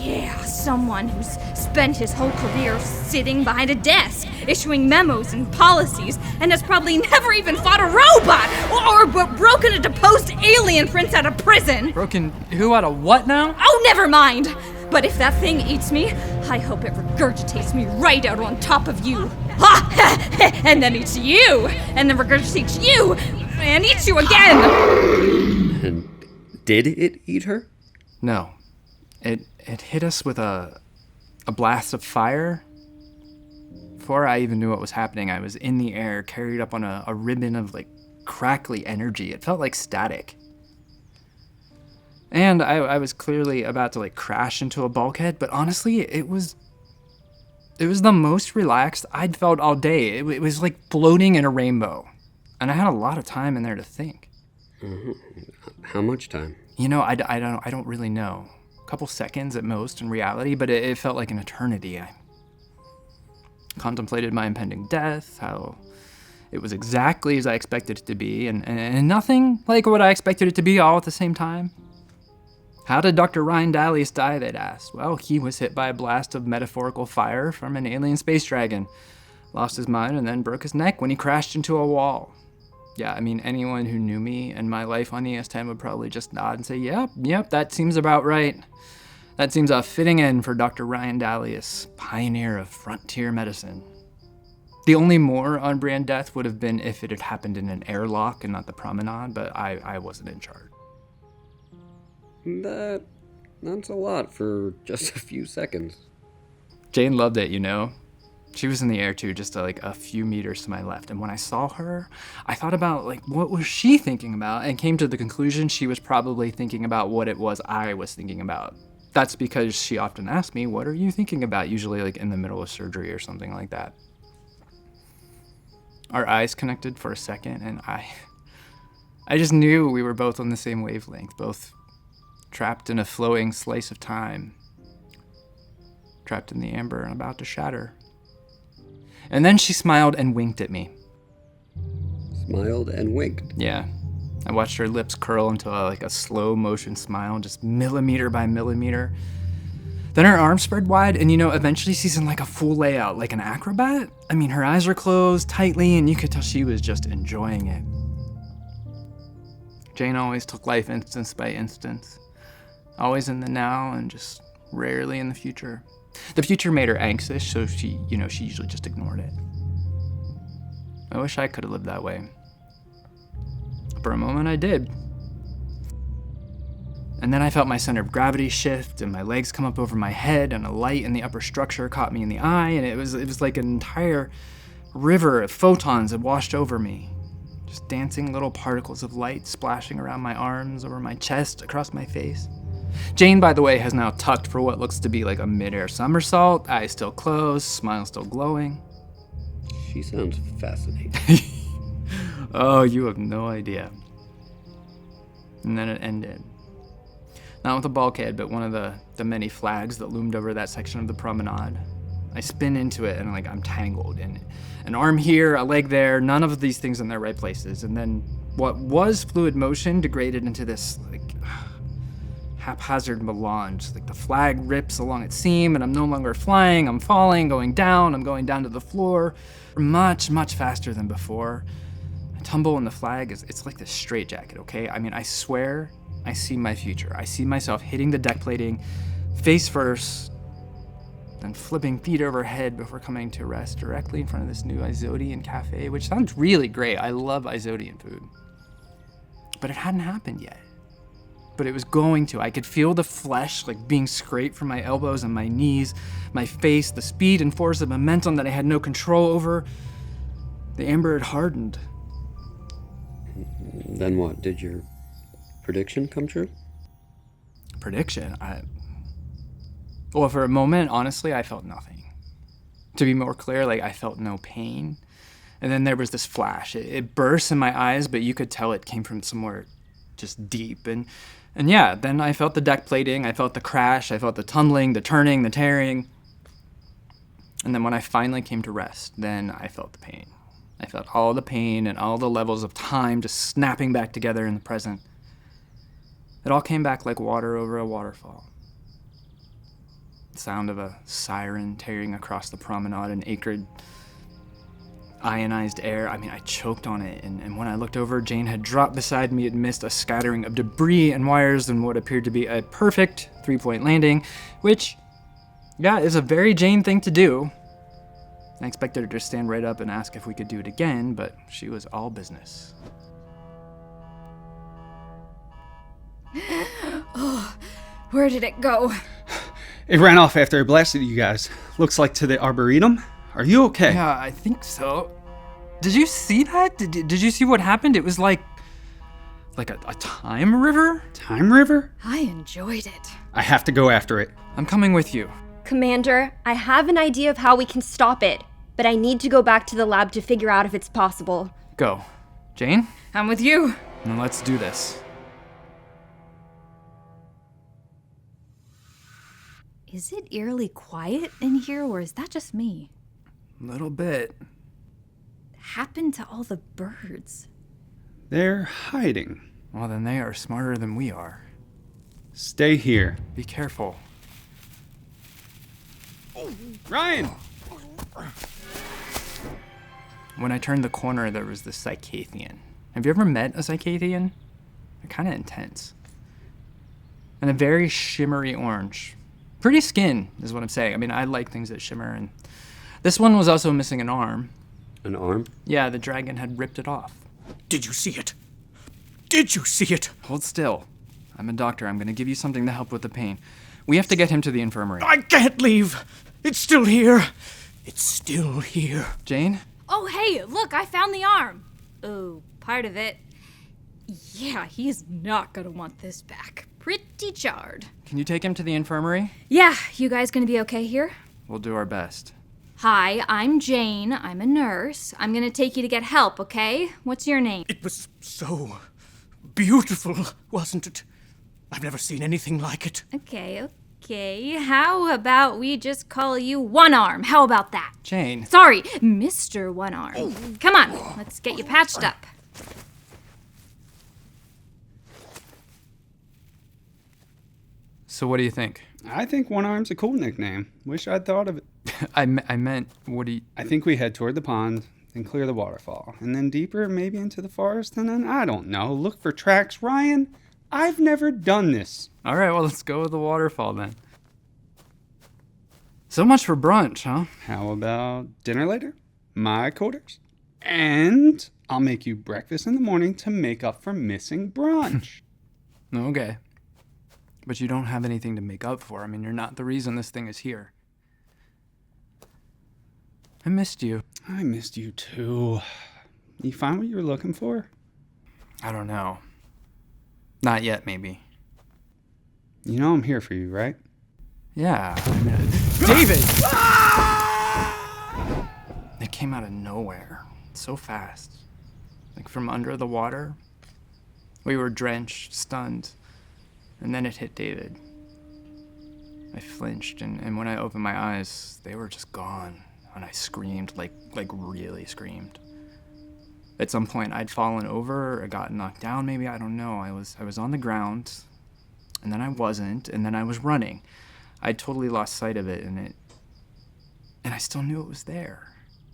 Yeah, someone who's spent his whole career sitting behind a desk, issuing memos and policies, and has probably never even fought a robot or broken a deposed alien prince out of prison. Broken who out of what now? Oh, never mind. But if that thing eats me, I hope it regurgitates me right out on top of you. Ha! And then eats you, and then regurgitates you, and eats you again. And did it eat her? No. It hit us with a blast of fire. Before I even knew what was happening, I was in the air, carried up on a ribbon of like crackly energy. It felt like static. And I was clearly about to like crash into a bulkhead, but honestly, it was the most relaxed I'd felt all day. It was like floating in a rainbow. And I had a lot of time in there to think. Mm-hmm. How much time? You know, I don't really know. A couple seconds at most in reality, but it felt like an eternity. I contemplated my impending death, how it was exactly as I expected it to be, and nothing like what I expected it to be all at the same time. How did Dr. Ryan Dalias die, they'd asked. Well, he was hit by a blast of metaphorical fire from an alien space dragon, lost his mind, and then broke his neck when he crashed into a wall. Yeah, I mean, anyone who knew me and my life on EOS10 would probably just nod and say, yep, that seems about right. That seems a fitting end for Dr. Ryan Dalias, pioneer of frontier medicine. The only more on-brand death would have been if it had happened in an airlock and not the promenade, but I wasn't in charge. That's a lot for just a few seconds. Jane loved it, you know. She was in the air too, just like a few meters to my left. And when I saw her, I thought about like, what was she thinking about? And came to the conclusion she was probably thinking about what it was I was thinking about. That's because she often asked me, what are you thinking about? Usually like in the middle of surgery or something like that. Our eyes connected for a second, and I just knew we were both on the same wavelength, both trapped in a flowing slice of time, trapped in the amber and about to shatter. And then she smiled and winked at me. Smiled and winked? Yeah. I watched her lips curl into a slow motion smile, just millimeter by millimeter. Then her arms spread wide, and eventually she's in like a full layout, like an acrobat. I mean, her eyes were closed tightly, and you could tell she was just enjoying it. Jane always took life instance by instance. Always in the now and just rarely in the future. The future made her anxious, so she usually just ignored it. I wish I could have lived that way. For a moment, I did. And then I felt my center of gravity shift, and my legs come up over my head, and a light in the upper structure caught me in the eye, and it was like an entire river of photons had washed over me. Just dancing little particles of light splashing around my arms, over my chest, across my face. Jane, by the way, has now tucked for what looks to be like a mid-air somersault, eyes still closed, smile still glowing. She sounds fascinating. Oh, you have no idea. And then it ended. Not with a bulkhead, but one of the many flags that loomed over that section of the promenade. I spin into it, and I'm tangled in it. An arm here, a leg there, none of these things in their right places. And then what was fluid motion degraded into this haphazard melange. Like the flag rips along its seam, and I'm no longer flying, I'm falling, going down, I'm going down to the floor, much, much faster than before. I tumble, and the flag it's like this straitjacket, okay? I mean, I swear I see my future. I see myself hitting the deck plating, face first, then flipping feet over head before coming to rest directly in front of this new Izodian cafe, which sounds really great. I love Izodian food. But it hadn't happened yet. But it was going to. I could feel the flesh being scraped from my elbows and my knees, my face, the speed and force of momentum that I had no control over. The amber had hardened. Then what? Did your prediction come true? prediction. Well, for a moment, honestly, I felt nothing. To be more clear, like, I felt no pain. And then there was this flash. It burst in my eyes, but you could tell it came from somewhere just deep. And yeah, then I felt the deck plating, I felt the crash, I felt the tumbling, the turning, the tearing. And then when I finally came to rest, then I felt the pain. I felt all the pain and all the levels of time just snapping back together in the present. It all came back like water over a waterfall. The sound of a siren tearing across the promenade in acrid, ionized air. I mean, I choked on it, and when I looked over, Jane had dropped beside me amidst a scattering of debris and wires in what appeared to be a perfect three-point landing, which, yeah, is a very Jane thing to do. I expected her to stand right up and ask if we could do it again, but she was all business. Oh, where did it go? It ran off after it blasted you guys. Looks like to the Arboretum. Are you okay? Yeah, I think so. Did you see that? Did you see what happened? It was like a time river? Time river? I enjoyed it. I have to go after it. I'm coming with you. Commander, I have an idea of how we can stop it, but I need to go back to the lab to figure out if it's possible. Go. Jane? I'm with you. Then let's do this. Is it eerily quiet in here, or is that just me? A little bit. Happened to all the birds? They're hiding. Well, then they are smarter than we are. Stay here. Be careful. Ryan! When I turned the corner, there was this Psychothian. Have you ever met a Psychothian? They're kind of intense. And a very shimmery orange. Pretty skin, is what I'm saying. I mean, I like things that shimmer, and this one was also missing an arm. An arm? Yeah, the dragon had ripped it off. Did you see it? Did you see it? Hold still. I'm a doctor. I'm going to give you something to help with the pain. We have to get him to the infirmary. I can't leave. It's still here. It's still here. Jane? Oh, hey, look, I found the arm. Oh, part of it. Yeah, he's not gonna want this back. Pretty jarred. Can you take him to the infirmary? Yeah, you guys gonna be okay here? We'll do our best. Hi, I'm Jane. I'm a nurse. I'm gonna take you to get help, okay? What's your name? It was so beautiful, wasn't it? I've never seen anything like it. Okay. How about we just call you One Arm? How about that? Jane. Sorry, Mr. One Arm. Come on, let's get you patched up. So what do you think? I think One Arm's a cool nickname. Wish I'd thought of it. I meant, what do you... I think we head toward the pond, then clear the waterfall, and then deeper, maybe into the forest, and then, I don't know, look for tracks. Ryan, I've never done this. All right, well, let's go with the waterfall then. So much for brunch, huh? How about dinner later? My quarters? And I'll make you breakfast in the morning to make up for missing brunch. Okay. But you don't have anything to make up for. I mean, you're not the reason this thing is here. I missed you. I missed you too. You find what you were looking for? I don't know. Not yet, maybe. You know I'm here for you, right? Yeah. David! It came out of nowhere. So fast. Like from under the water. We were drenched, stunned. And then it hit David. I flinched, and when I opened my eyes, they were just gone. And I screamed, like really screamed. At some point, I'd fallen over or got knocked down, maybe, I don't know. I was on the ground, and then I wasn't, and then I was running. I totally lost sight of it, and I still knew it was there.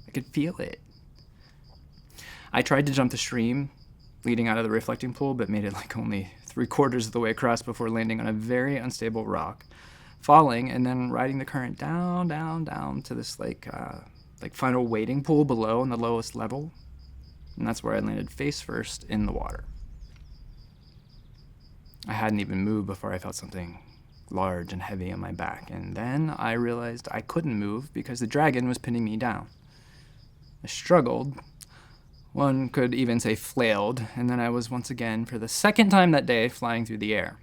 I could feel it. I tried to jump the stream leading out of the reflecting pool, but made it like only 3/4 of the way across before landing on a very unstable rock, falling, and then riding the current down to this like final wading pool below on the lowest level. And that's where I landed face first in the water. I hadn't even moved before I felt something large and heavy on my back, and then I realized I couldn't move because the dragon was pinning me down. I struggled, one could even say flailed, and then I was once again, for the second time that day, flying through the air.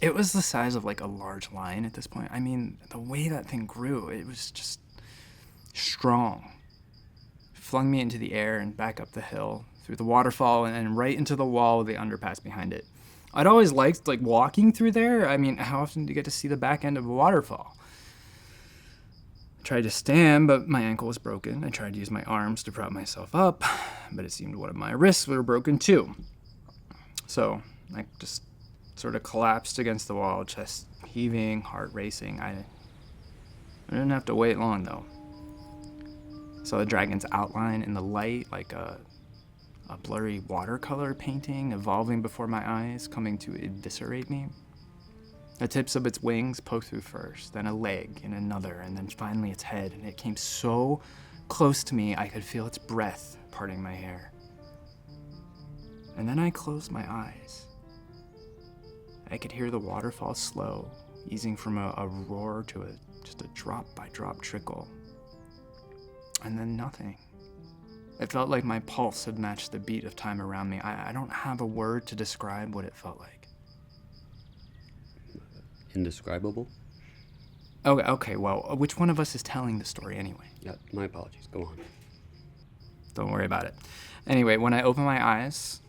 It was the size of like a large lion at this point. I mean, the way that thing grew, it was just strong. It flung me into the air and back up the hill, through the waterfall, and then right into the wall with the underpass behind it. I'd always liked like walking through there. I mean, how often do you get to see the back end of a waterfall? I tried to stand, but my ankle was broken. I tried to use my arms to prop myself up, but it seemed one of my wrists were broken too. So I just sort of collapsed against the wall, chest heaving, heart racing. I didn't have to wait long though. Saw the dragon's outline in the light, like a blurry watercolor painting evolving before my eyes, coming to eviscerate me. The tips of its wings poked through first, then a leg and another, and then finally its head, and it came so close to me I could feel its breath parting my hair. And then I closed my eyes. I could hear the waterfall slow, easing from a roar to just a drop-by-drop trickle. And then nothing. It felt like my pulse had matched the beat of time around me. I don't have a word to describe what it felt like. Indescribable? Okay, well, which one of us is telling the story anyway? Yeah, my apologies. Go on. Don't worry about it. Anyway, when I opened my eyes,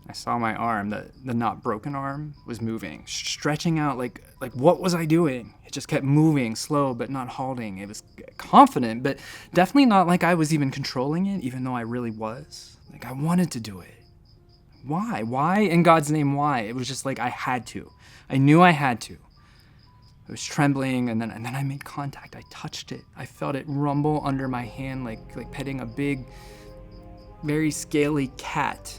I saw my arm, the not broken arm, was moving, stretching out like what was I doing? It just kept moving, slow but not halting. It was confident, but definitely not like I was even controlling it, even though I really was. Like I wanted to do it. Why? Why? In God's name, why? It was just like I had to. I knew I had to. I was trembling, and then I made contact. I touched it. I felt it rumble under my hand like petting a big, very scaly cat.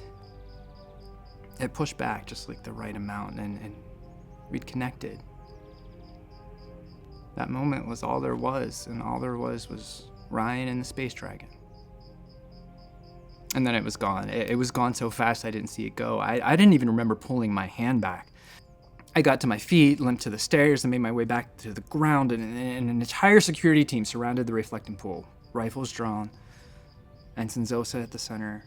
It pushed back just like the right amount, and we'd connected. That moment was all there was, and all there was Ryan and the space dragon. And then it was gone. It was gone so fast I didn't see it go. I didn't even remember pulling my hand back. I got to my feet, limped to the stairs, and made my way back to the ground, and an entire security team surrounded the reflecting pool, rifles drawn, Ensign Zosa at the center.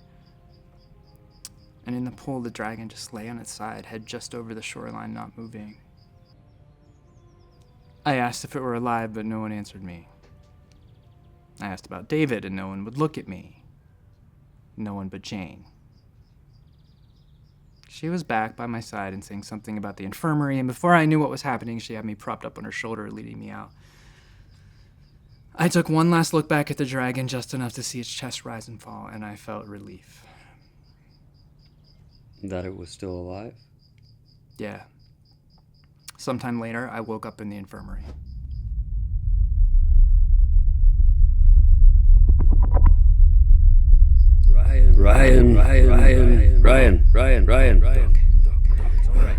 And in the pool, the dragon just lay on its side, head just over the shoreline, not moving. I asked if it were alive, but no one answered me. I asked about David, and no one would look at me. No one but Jane. She was back by my side and saying something about the infirmary, and before I knew what was happening, she had me propped up on her shoulder, leading me out. I took one last look back at the dragon, just enough to see its chest rise and fall, and I felt relief. That it was still alive? Yeah. Sometime later, I woke up in the infirmary. Ryan.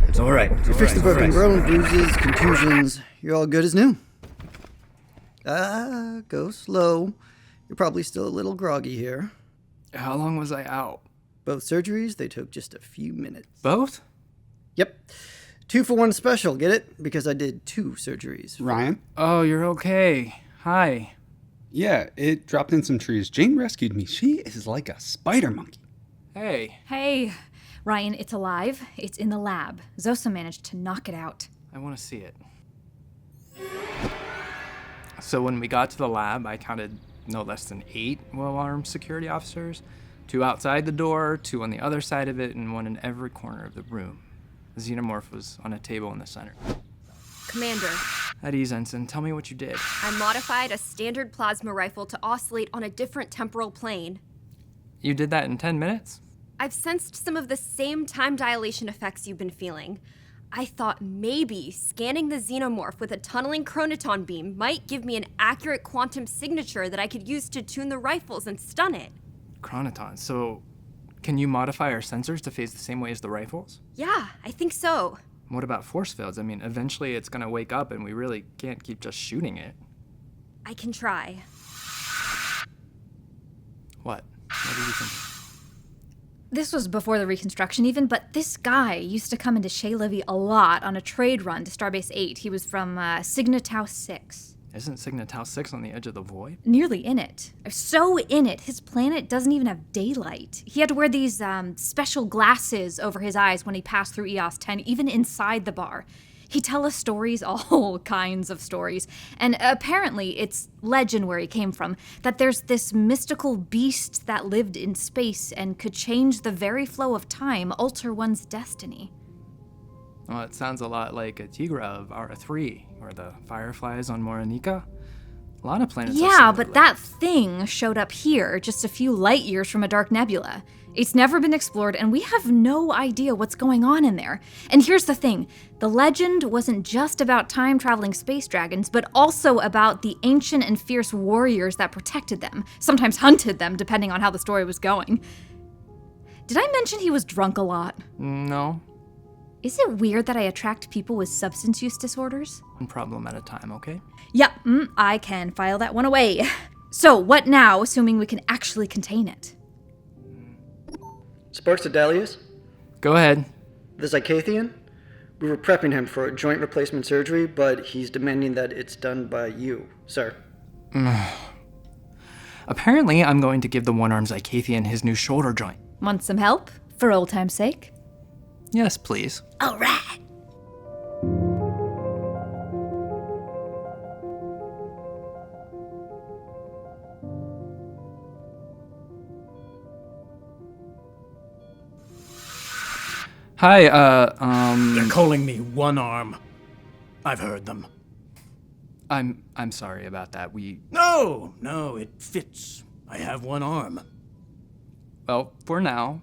It's all right. You fixed the broken bone, bruises, contusions. You're all good as new. Go slow. You're probably still a little groggy here. How long was I out? Both surgeries, they took just a few minutes. Both? Yep. 2-for-1 special, get it? Because I did 2 surgeries. Ryan? Oh, you're okay. Hi. Yeah, it dropped in some trees. Jane rescued me. She is like a spider monkey. Hey. Hey, Ryan, it's alive. It's in the lab. Zosa managed to knock it out. I want to see it. So when we got to the lab, I counted no less than 8 well-armed security officers. 2 outside the door, 2 on the other side of it, and 1 in every corner of the room. The Xenomorph was on a table in the center. Commander, At ease, Ensign. Tell me what you did. I modified a standard plasma rifle to oscillate on a different temporal plane. You did that in 10 minutes? I've sensed some of the same time dilation effects you've been feeling. I thought maybe scanning the Xenomorph with a tunneling chronoton beam might give me an accurate quantum signature that I could use to tune the rifles and stun it. Chronoton. So, can you modify our sensors to phase the same way as the rifles? Yeah, I think so. What about force fields? I mean, eventually it's gonna wake up and we really can't keep just shooting it. I can try. What? What did you think? This was before the reconstruction even, but this guy used to come into Shea Levy a lot on a trade run to Starbase 8. He was from Signa-Tau 6. Isn't Signa-Tau 6 on the edge of the void? Nearly in it. So in it, his planet doesn't even have daylight. He had to wear these special glasses over his eyes when he passed through EOS10, even inside the bar. He'd tell us stories, all kinds of stories. And apparently, it's legend where he came from, that there's this mystical beast that lived in space and could change the very flow of time, alter one's destiny. Well, it sounds a lot like a Tigra of Ara3, or the Fireflies on Moranica. A lot of planets have Yeah, similar but legends. that thing showed up here, just a few light years from a dark nebula. It's never been explored, and we have no idea what's going on in there. And here's the thing, the legend wasn't just about time-traveling space dragons, but also about the ancient and fierce warriors that protected them, sometimes hunted them, depending on how the story was going. Did I mention he was drunk a lot? No, Is it weird that I attract people with substance use disorders? one problem at a time, okay? Yep, I can file that one away. So, what now, assuming we can actually contain it? Sparks to Dalias? Go ahead. The Zycathian? We were prepping him for a joint replacement surgery, but he's demanding that it's done by you, sir. Apparently, I'm going to give the one-armed Zycathian his new shoulder joint. Want some help? For old time's sake? Yes, please. All right. Hi, They're calling me One Arm. I've heard them. I'm sorry about that. No, it fits. I have one arm. Well, for now,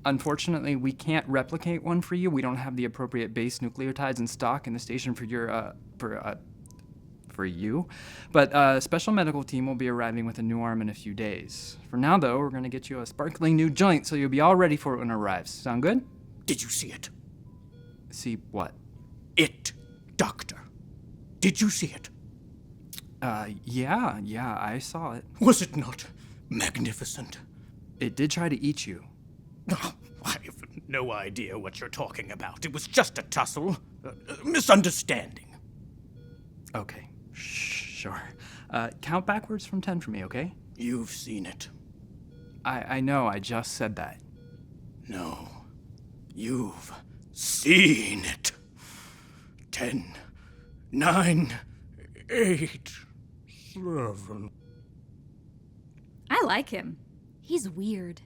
unfortunately, we can't replicate one for you. We don't have the appropriate base nucleotides in stock in the station for your, for you. But a special medical team will be arriving with a new arm in a few days. For now, though, we're gonna get you a sparkling new joint, so you'll be all ready for it when it arrives. Sound good? Did you see it? See what? It, Doctor. Did you see it? Yeah, I saw it. Was it not magnificent? It did try to eat you. Oh, I have no idea what you're talking about. It was just a tussle. Misunderstanding. Okay, sure. Count backwards from 10 for me, okay? You've seen it. I know, I just said that. No. You've seen it. 10, 9, 8, 7. I like him. He's weird.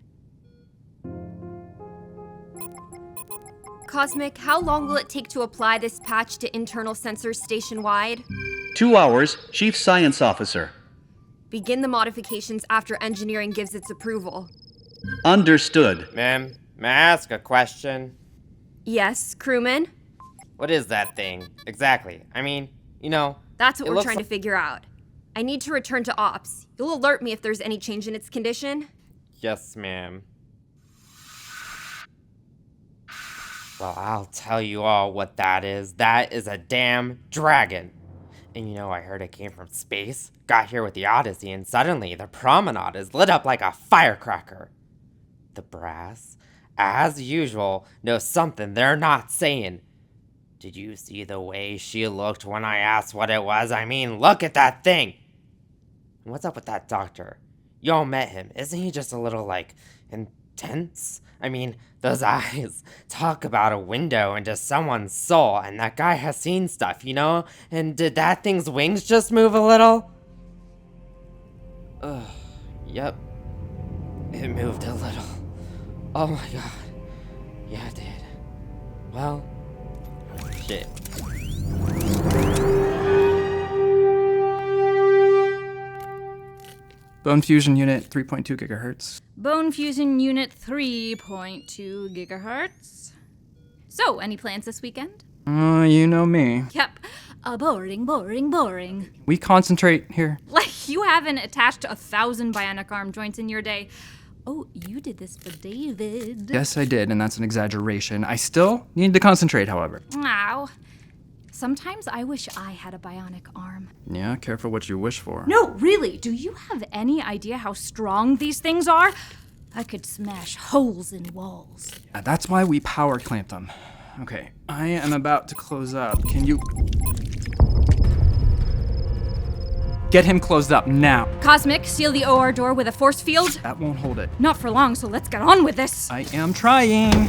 Cosmic, how long will it take to apply this patch to internal sensors station-wide? 2 hours, Chief Science Officer. Begin the modifications after engineering gives its approval. Understood. Ma'am, may I ask a question? Yes, crewman? What is that thing? Exactly. I mean, That's what it we're looks trying to figure out. I need to return to ops. You'll alert me if there's any change in its condition? Yes, ma'am. Well, I'll tell you all what that is. That is a damn dragon. And I heard it came from space, got here with the Odyssey, and suddenly the promenade is lit up like a firecracker. The brass, as usual, knows something they're not saying. Did you see the way she looked when I asked what it was? I mean, look at that thing! And what's up with that doctor? Y'all met him. Isn't he just a little, intense? I mean, those eyes talk about a window into someone's soul, and that guy has seen stuff, And did that thing's wings just move a little? Yep. It moved a little. Oh my god. Yeah, it did. Well, shit. Bone fusion unit, 3.2 gigahertz. Bone fusion unit 3.2 gigahertz. So, any plans this weekend? You know me. Yep. Boring. We concentrate here. Like you haven't attached 1,000 bionic arm joints in your day. Oh, you did this for David. Yes, I did, and that's an exaggeration. I still need to concentrate, however. Ow. Sometimes I wish I had a bionic arm. Yeah, careful what you wish for. No, really, do you have any idea how strong these things are? I could smash holes in walls. That's why we power clamp them. Okay, I am about to close up. Can you... Get him closed up now. Cosmic, seal the OR door with a force field. That won't hold it. Not for long, so let's get on with this. I am trying.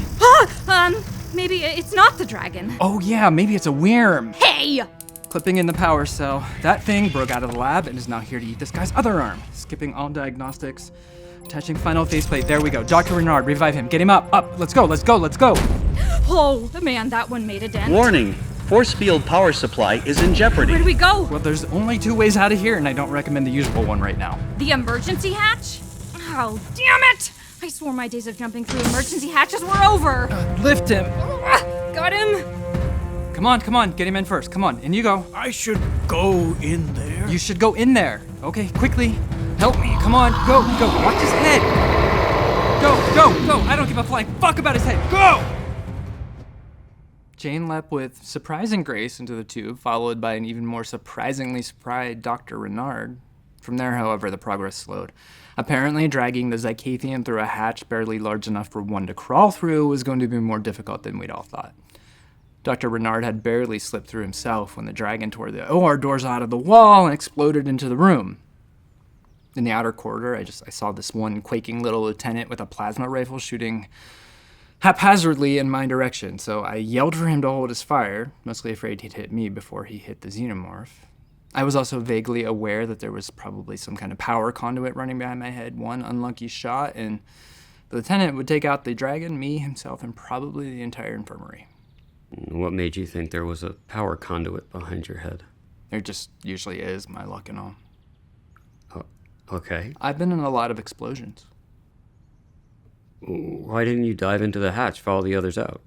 Maybe it's not the dragon. Oh yeah, maybe it's a worm. Hey! Clipping in the power cell. That thing broke out of the lab and is now here to eat this guy's other arm. Skipping all diagnostics. Attaching final faceplate. There we go. Dr. Renard, revive him. Get him up. Up. Let's go. Let's go. Let's go. Oh, man, that one made a dent. Warning, force field power supply is in jeopardy. Where do we go? Well, there's only 2 ways out of here, and I don't recommend the usual one right now. The emergency hatch? Oh, damn it! I swore my days of jumping through emergency hatches were over. Lift him. Got him. Come on. Get him in first. Come on, in you go. I should go in there. You should go in there. Okay, quickly. Help me. Come on. Go. Watch his head. Go. I don't give a flying fuck about his head. Go! Jane leapt with surprising grace into the tube, followed by an even more surprisingly surprised Dr. Renard. From there, however, the progress slowed. Apparently, dragging the Zycathian through a hatch barely large enough for one to crawl through was going to be more difficult than we'd all thought. Dr. Renard had barely slipped through himself when the dragon tore the OR doors out of the wall and exploded into the room. In the outer corridor, I saw this one quaking little lieutenant with a plasma rifle shooting haphazardly in my direction, so I yelled for him to hold his fire, mostly afraid he'd hit me before he hit the Xenomorph. I was also vaguely aware that there was probably some kind of power conduit running behind my head. One unlucky shot, and the lieutenant would take out the dragon, me, himself, and probably the entire infirmary. What made you think there was a power conduit behind your head? There just usually is, my luck and all. Okay. I've been in a lot of explosions. Why didn't you dive into the hatch, follow the others out?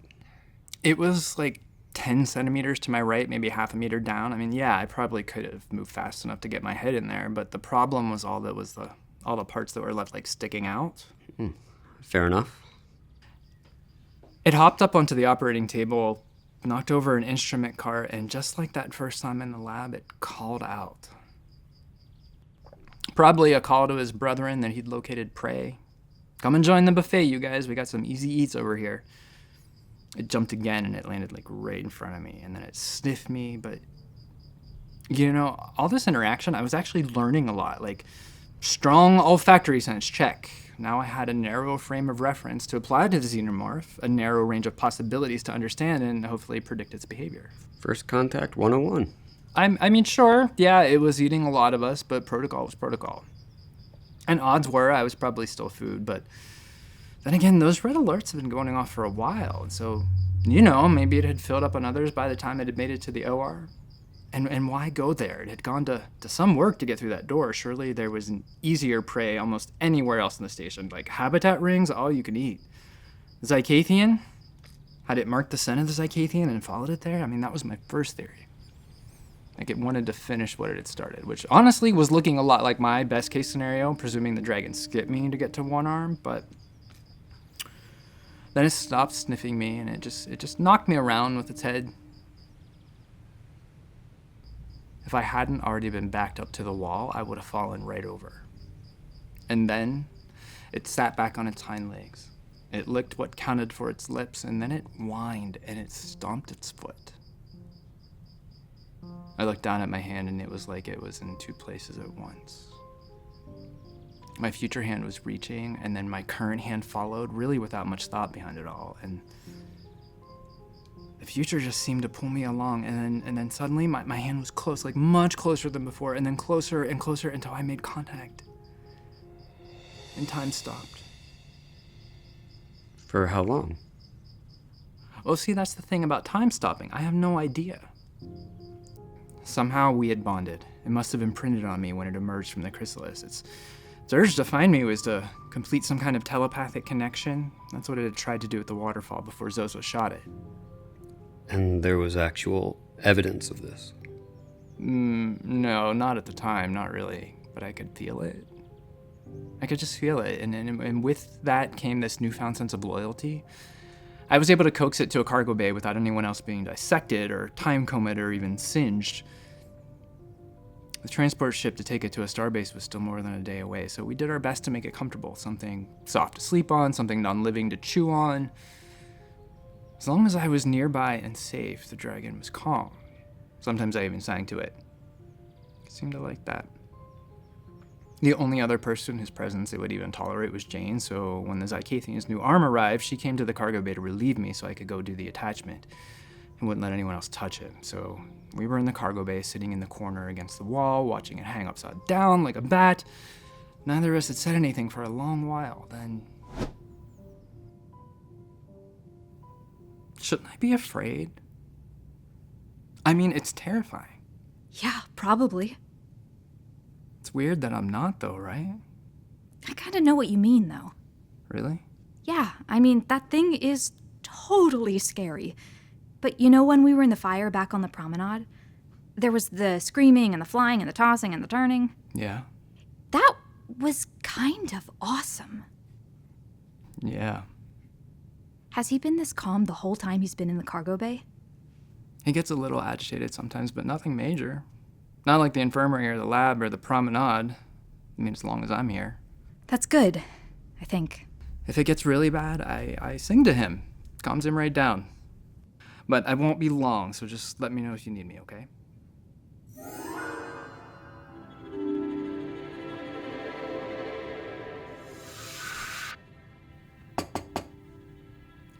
It was like 10 centimeters to my right, maybe half a meter down. I mean, yeah, I probably could have moved fast enough to get my head in there, but the problem was all the parts that were left like sticking out. Fair enough. It hopped up onto the operating table, knocked over an instrument cart, and just like that first time in the lab, it called out. Probably a call to his brethren that he'd located prey. Come and join the buffet, you guys. We got some easy eats over here. It jumped again, and it landed like right in front of me, and then it sniffed me, but you know, all this interaction, I was actually learning a lot. Like, strong olfactory sense, check. Now I had a narrow frame of reference to apply to the Xenomorph, a narrow range of possibilities to understand and hopefully predict its behavior. First contact 101. I mean, sure, yeah, it was eating a lot of us, but protocol was protocol. And odds were I was probably still food, but then again, those red alerts have been going off for a while, and so, you know, maybe it had filled up on others by the time it had made it to the OR. And why go there? It had gone to some work to get through that door. Surely there was an easier prey almost anywhere else in the station, like habitat rings, all you can eat. The Zycathian? Had it marked the scent of the Zycathian and followed it there? I mean, that was my first theory. Like, it wanted to finish what it had started, which honestly was looking a lot like my best case scenario, presuming the dragon skipped me to get to one arm, but then it stopped sniffing me and it just knocked me around with its head. If I hadn't already been backed up to the wall, I would have fallen right over. And then it sat back on its hind legs. It licked what counted for its lips, and then it whined and it stomped its foot. I looked down at my hand, and it was like it was in two places at once. My future hand was reaching, and then my current hand followed, really without much thought behind it all. And the future just seemed to pull me along, and then suddenly my hand was close, like much closer than before, and then closer and closer until I made contact. And time stopped. For how long? Well, see, that's the thing about time stopping. I have no idea. Somehow we had bonded. It must have imprinted on me when it emerged from the chrysalis. Its urge to find me was to complete some kind of telepathic connection. That's what it had tried to do at the waterfall before Zozo shot it. And there was actual evidence of this? No, not at the time, not really. But I could feel it. I could just feel it. And with that came this newfound sense of loyalty. I was able to coax it to a cargo bay without anyone else being dissected or time-combed or even singed. The transport ship to take it to a starbase was still more than a day away, so we did our best to make it comfortable. Something soft to sleep on, something non-living to chew on. As long as I was nearby and safe, the dragon was calm. Sometimes I even sang to it. It seemed to like that. The only other person whose presence it would even tolerate was Jane, so when the Zycathian's new arm arrived, she came to the cargo bay to relieve me so I could go do the attachment. And wouldn't let anyone else touch it. So we were in the cargo bay, sitting in the corner against the wall, watching it hang upside down like a bat. Neither of us had said anything for a long while. Then... Shouldn't I be afraid? I mean, it's terrifying. Yeah, probably. It's weird that I'm not, though, right? I kind of know what you mean, though. Really? Yeah, I mean, that thing is totally scary. But you know when we were in the fire back on the promenade? There was the screaming and the flying and the tossing and the turning. Yeah. That was kind of awesome. Yeah. Has he been this calm the whole time he's been in the cargo bay? He gets a little agitated sometimes, but nothing major. Not like the infirmary or the lab or the promenade. I mean, as long as I'm here. That's good, I think. If it gets really bad, I sing to him. Calms him right down. But I won't be long, so just let me know if you need me, okay?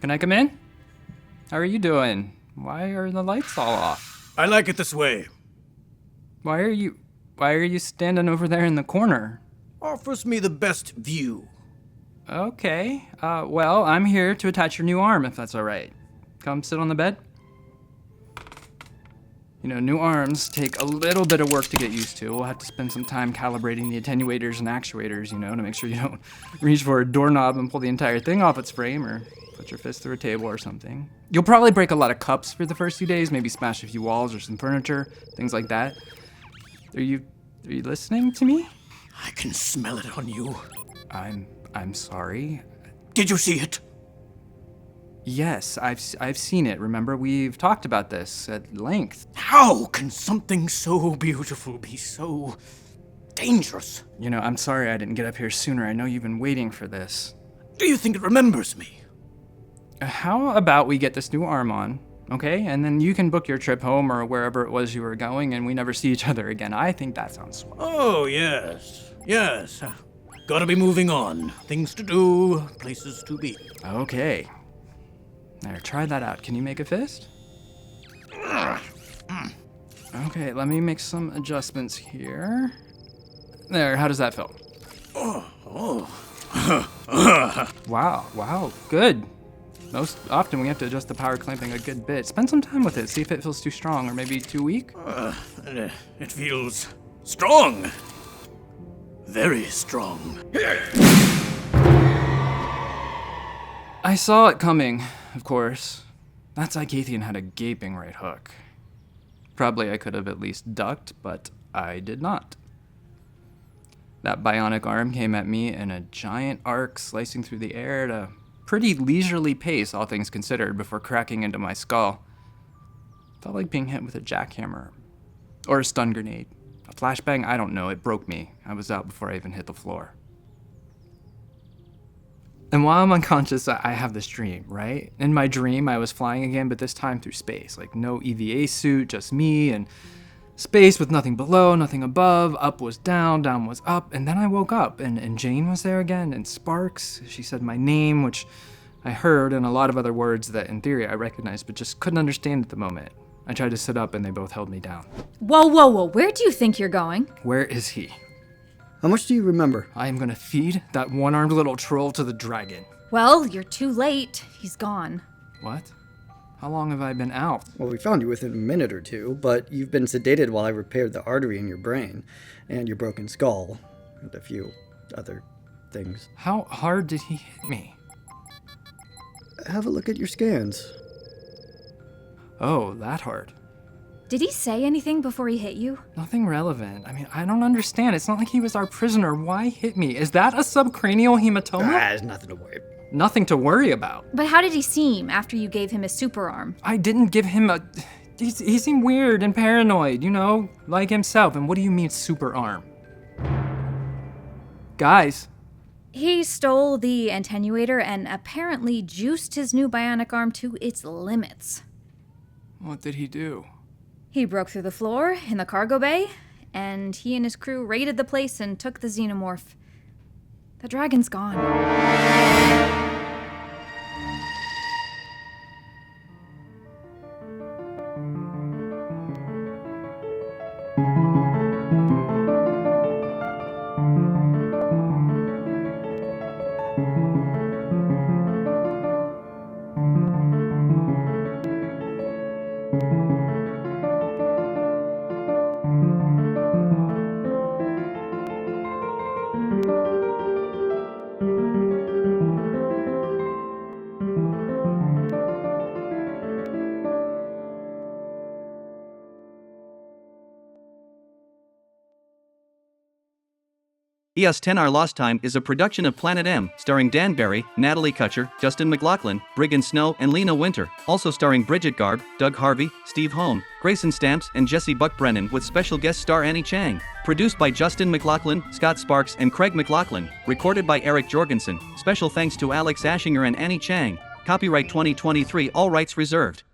Can I come in? How are you doing? Why are the lights all off? I like it this way. Why are you standing over there in the corner? Offers me the best view. Okay. Well, I'm here to attach your new arm, if that's all right. Come sit on the bed. You know, new arms take a little bit of work to get used to. We'll have to spend some time calibrating the attenuators and actuators, you know, to make sure you don't reach for a doorknob and pull the entire thing off its frame or put your fist through a table or something. You'll probably break a lot of cups for the first few days, maybe smash a few walls or some furniture, things like that. Are you listening to me? I can smell it on you. I'm sorry. Did you see it? Yes, I've seen it. Remember, we've talked about this at length. How can something so beautiful be so dangerous? You know, I'm sorry I didn't get up here sooner. I know you've been waiting for this. Do you think it remembers me? How about we get this new arm on, okay? And then you can book your trip home or wherever it was you were going, and we never see each other again. I think that sounds swell. Oh, yes. Yes. Gotta be moving on. Things to do, places to be. Okay. There, try that out. Can you make a fist? Okay, let me make some adjustments here. There, how does that feel? Wow, good. Most often we have to adjust the power clamping a good bit. Spend some time with it, see if it feels too strong or maybe too weak. It feels strong. Very strong. I saw it coming, of course. That Zycathian had a gaping right hook. Probably I could have at least ducked, but I did not. That bionic arm came at me in a giant arc, slicing through the air at a pretty leisurely pace, all things considered, before cracking into my skull. Felt like being hit with a jackhammer. Or a stun grenade. A flashbang? I don't know, it broke me. I was out before I even hit the floor. And while I'm unconscious, I have this dream, right? In my dream, I was flying again, but this time through space. Like, no EVA suit, just me, and space with nothing below, nothing above. Up was down was up. And then I woke up, and Jane was there again, and Sparks. She said my name, which I heard, and a lot of other words that, in theory, I recognized, but just couldn't understand at the moment. I tried to sit up, and they both held me down. Whoa, where do you think you're going? Where is he? How much do you remember? I am gonna feed that one-armed little troll to the dragon. Well, you're too late. He's gone. What? How long have I been out? Well, we found you within a minute or two, but you've been sedated while I repaired the artery in your brain, and your broken skull, and a few other things. How hard did he hit me? Have a look at your scans. Oh, that hard. Did he say anything before he hit you? Nothing relevant. I mean, I don't understand. It's not like he was our prisoner. Why hit me? Is that a subcranial hematoma? There's nothing to worry about. Nothing to worry about. But how did he seem after you gave him his super arm? I didn't give him a... He seemed weird and paranoid, you know, like himself. And what do you mean super arm? Guys. He stole the attenuator and apparently juiced his new bionic arm to its limits. What did he do? He broke through the floor in the cargo bay and he and his crew raided the place and took the Xenomorph. The dragon's gone. EOS10 Our Lost Time is a production of Planet M, starring Dan Barry, Natalie Cutcher, Justin McLaughlin, Briggon Snow, and Lena Winter. Also starring Bridget Garb, Doug Harvey, Steve Holm, Grayson Stamps, and Jesse Buck Brennan, with special guest star Annie Chang. Produced by Justin McLaughlin, Scott Sparks, and Craig McLaughlin. Recorded by Eric Jorgensen. Special thanks to Alex Ashinger and Annie Chang. Copyright 2023, all rights reserved.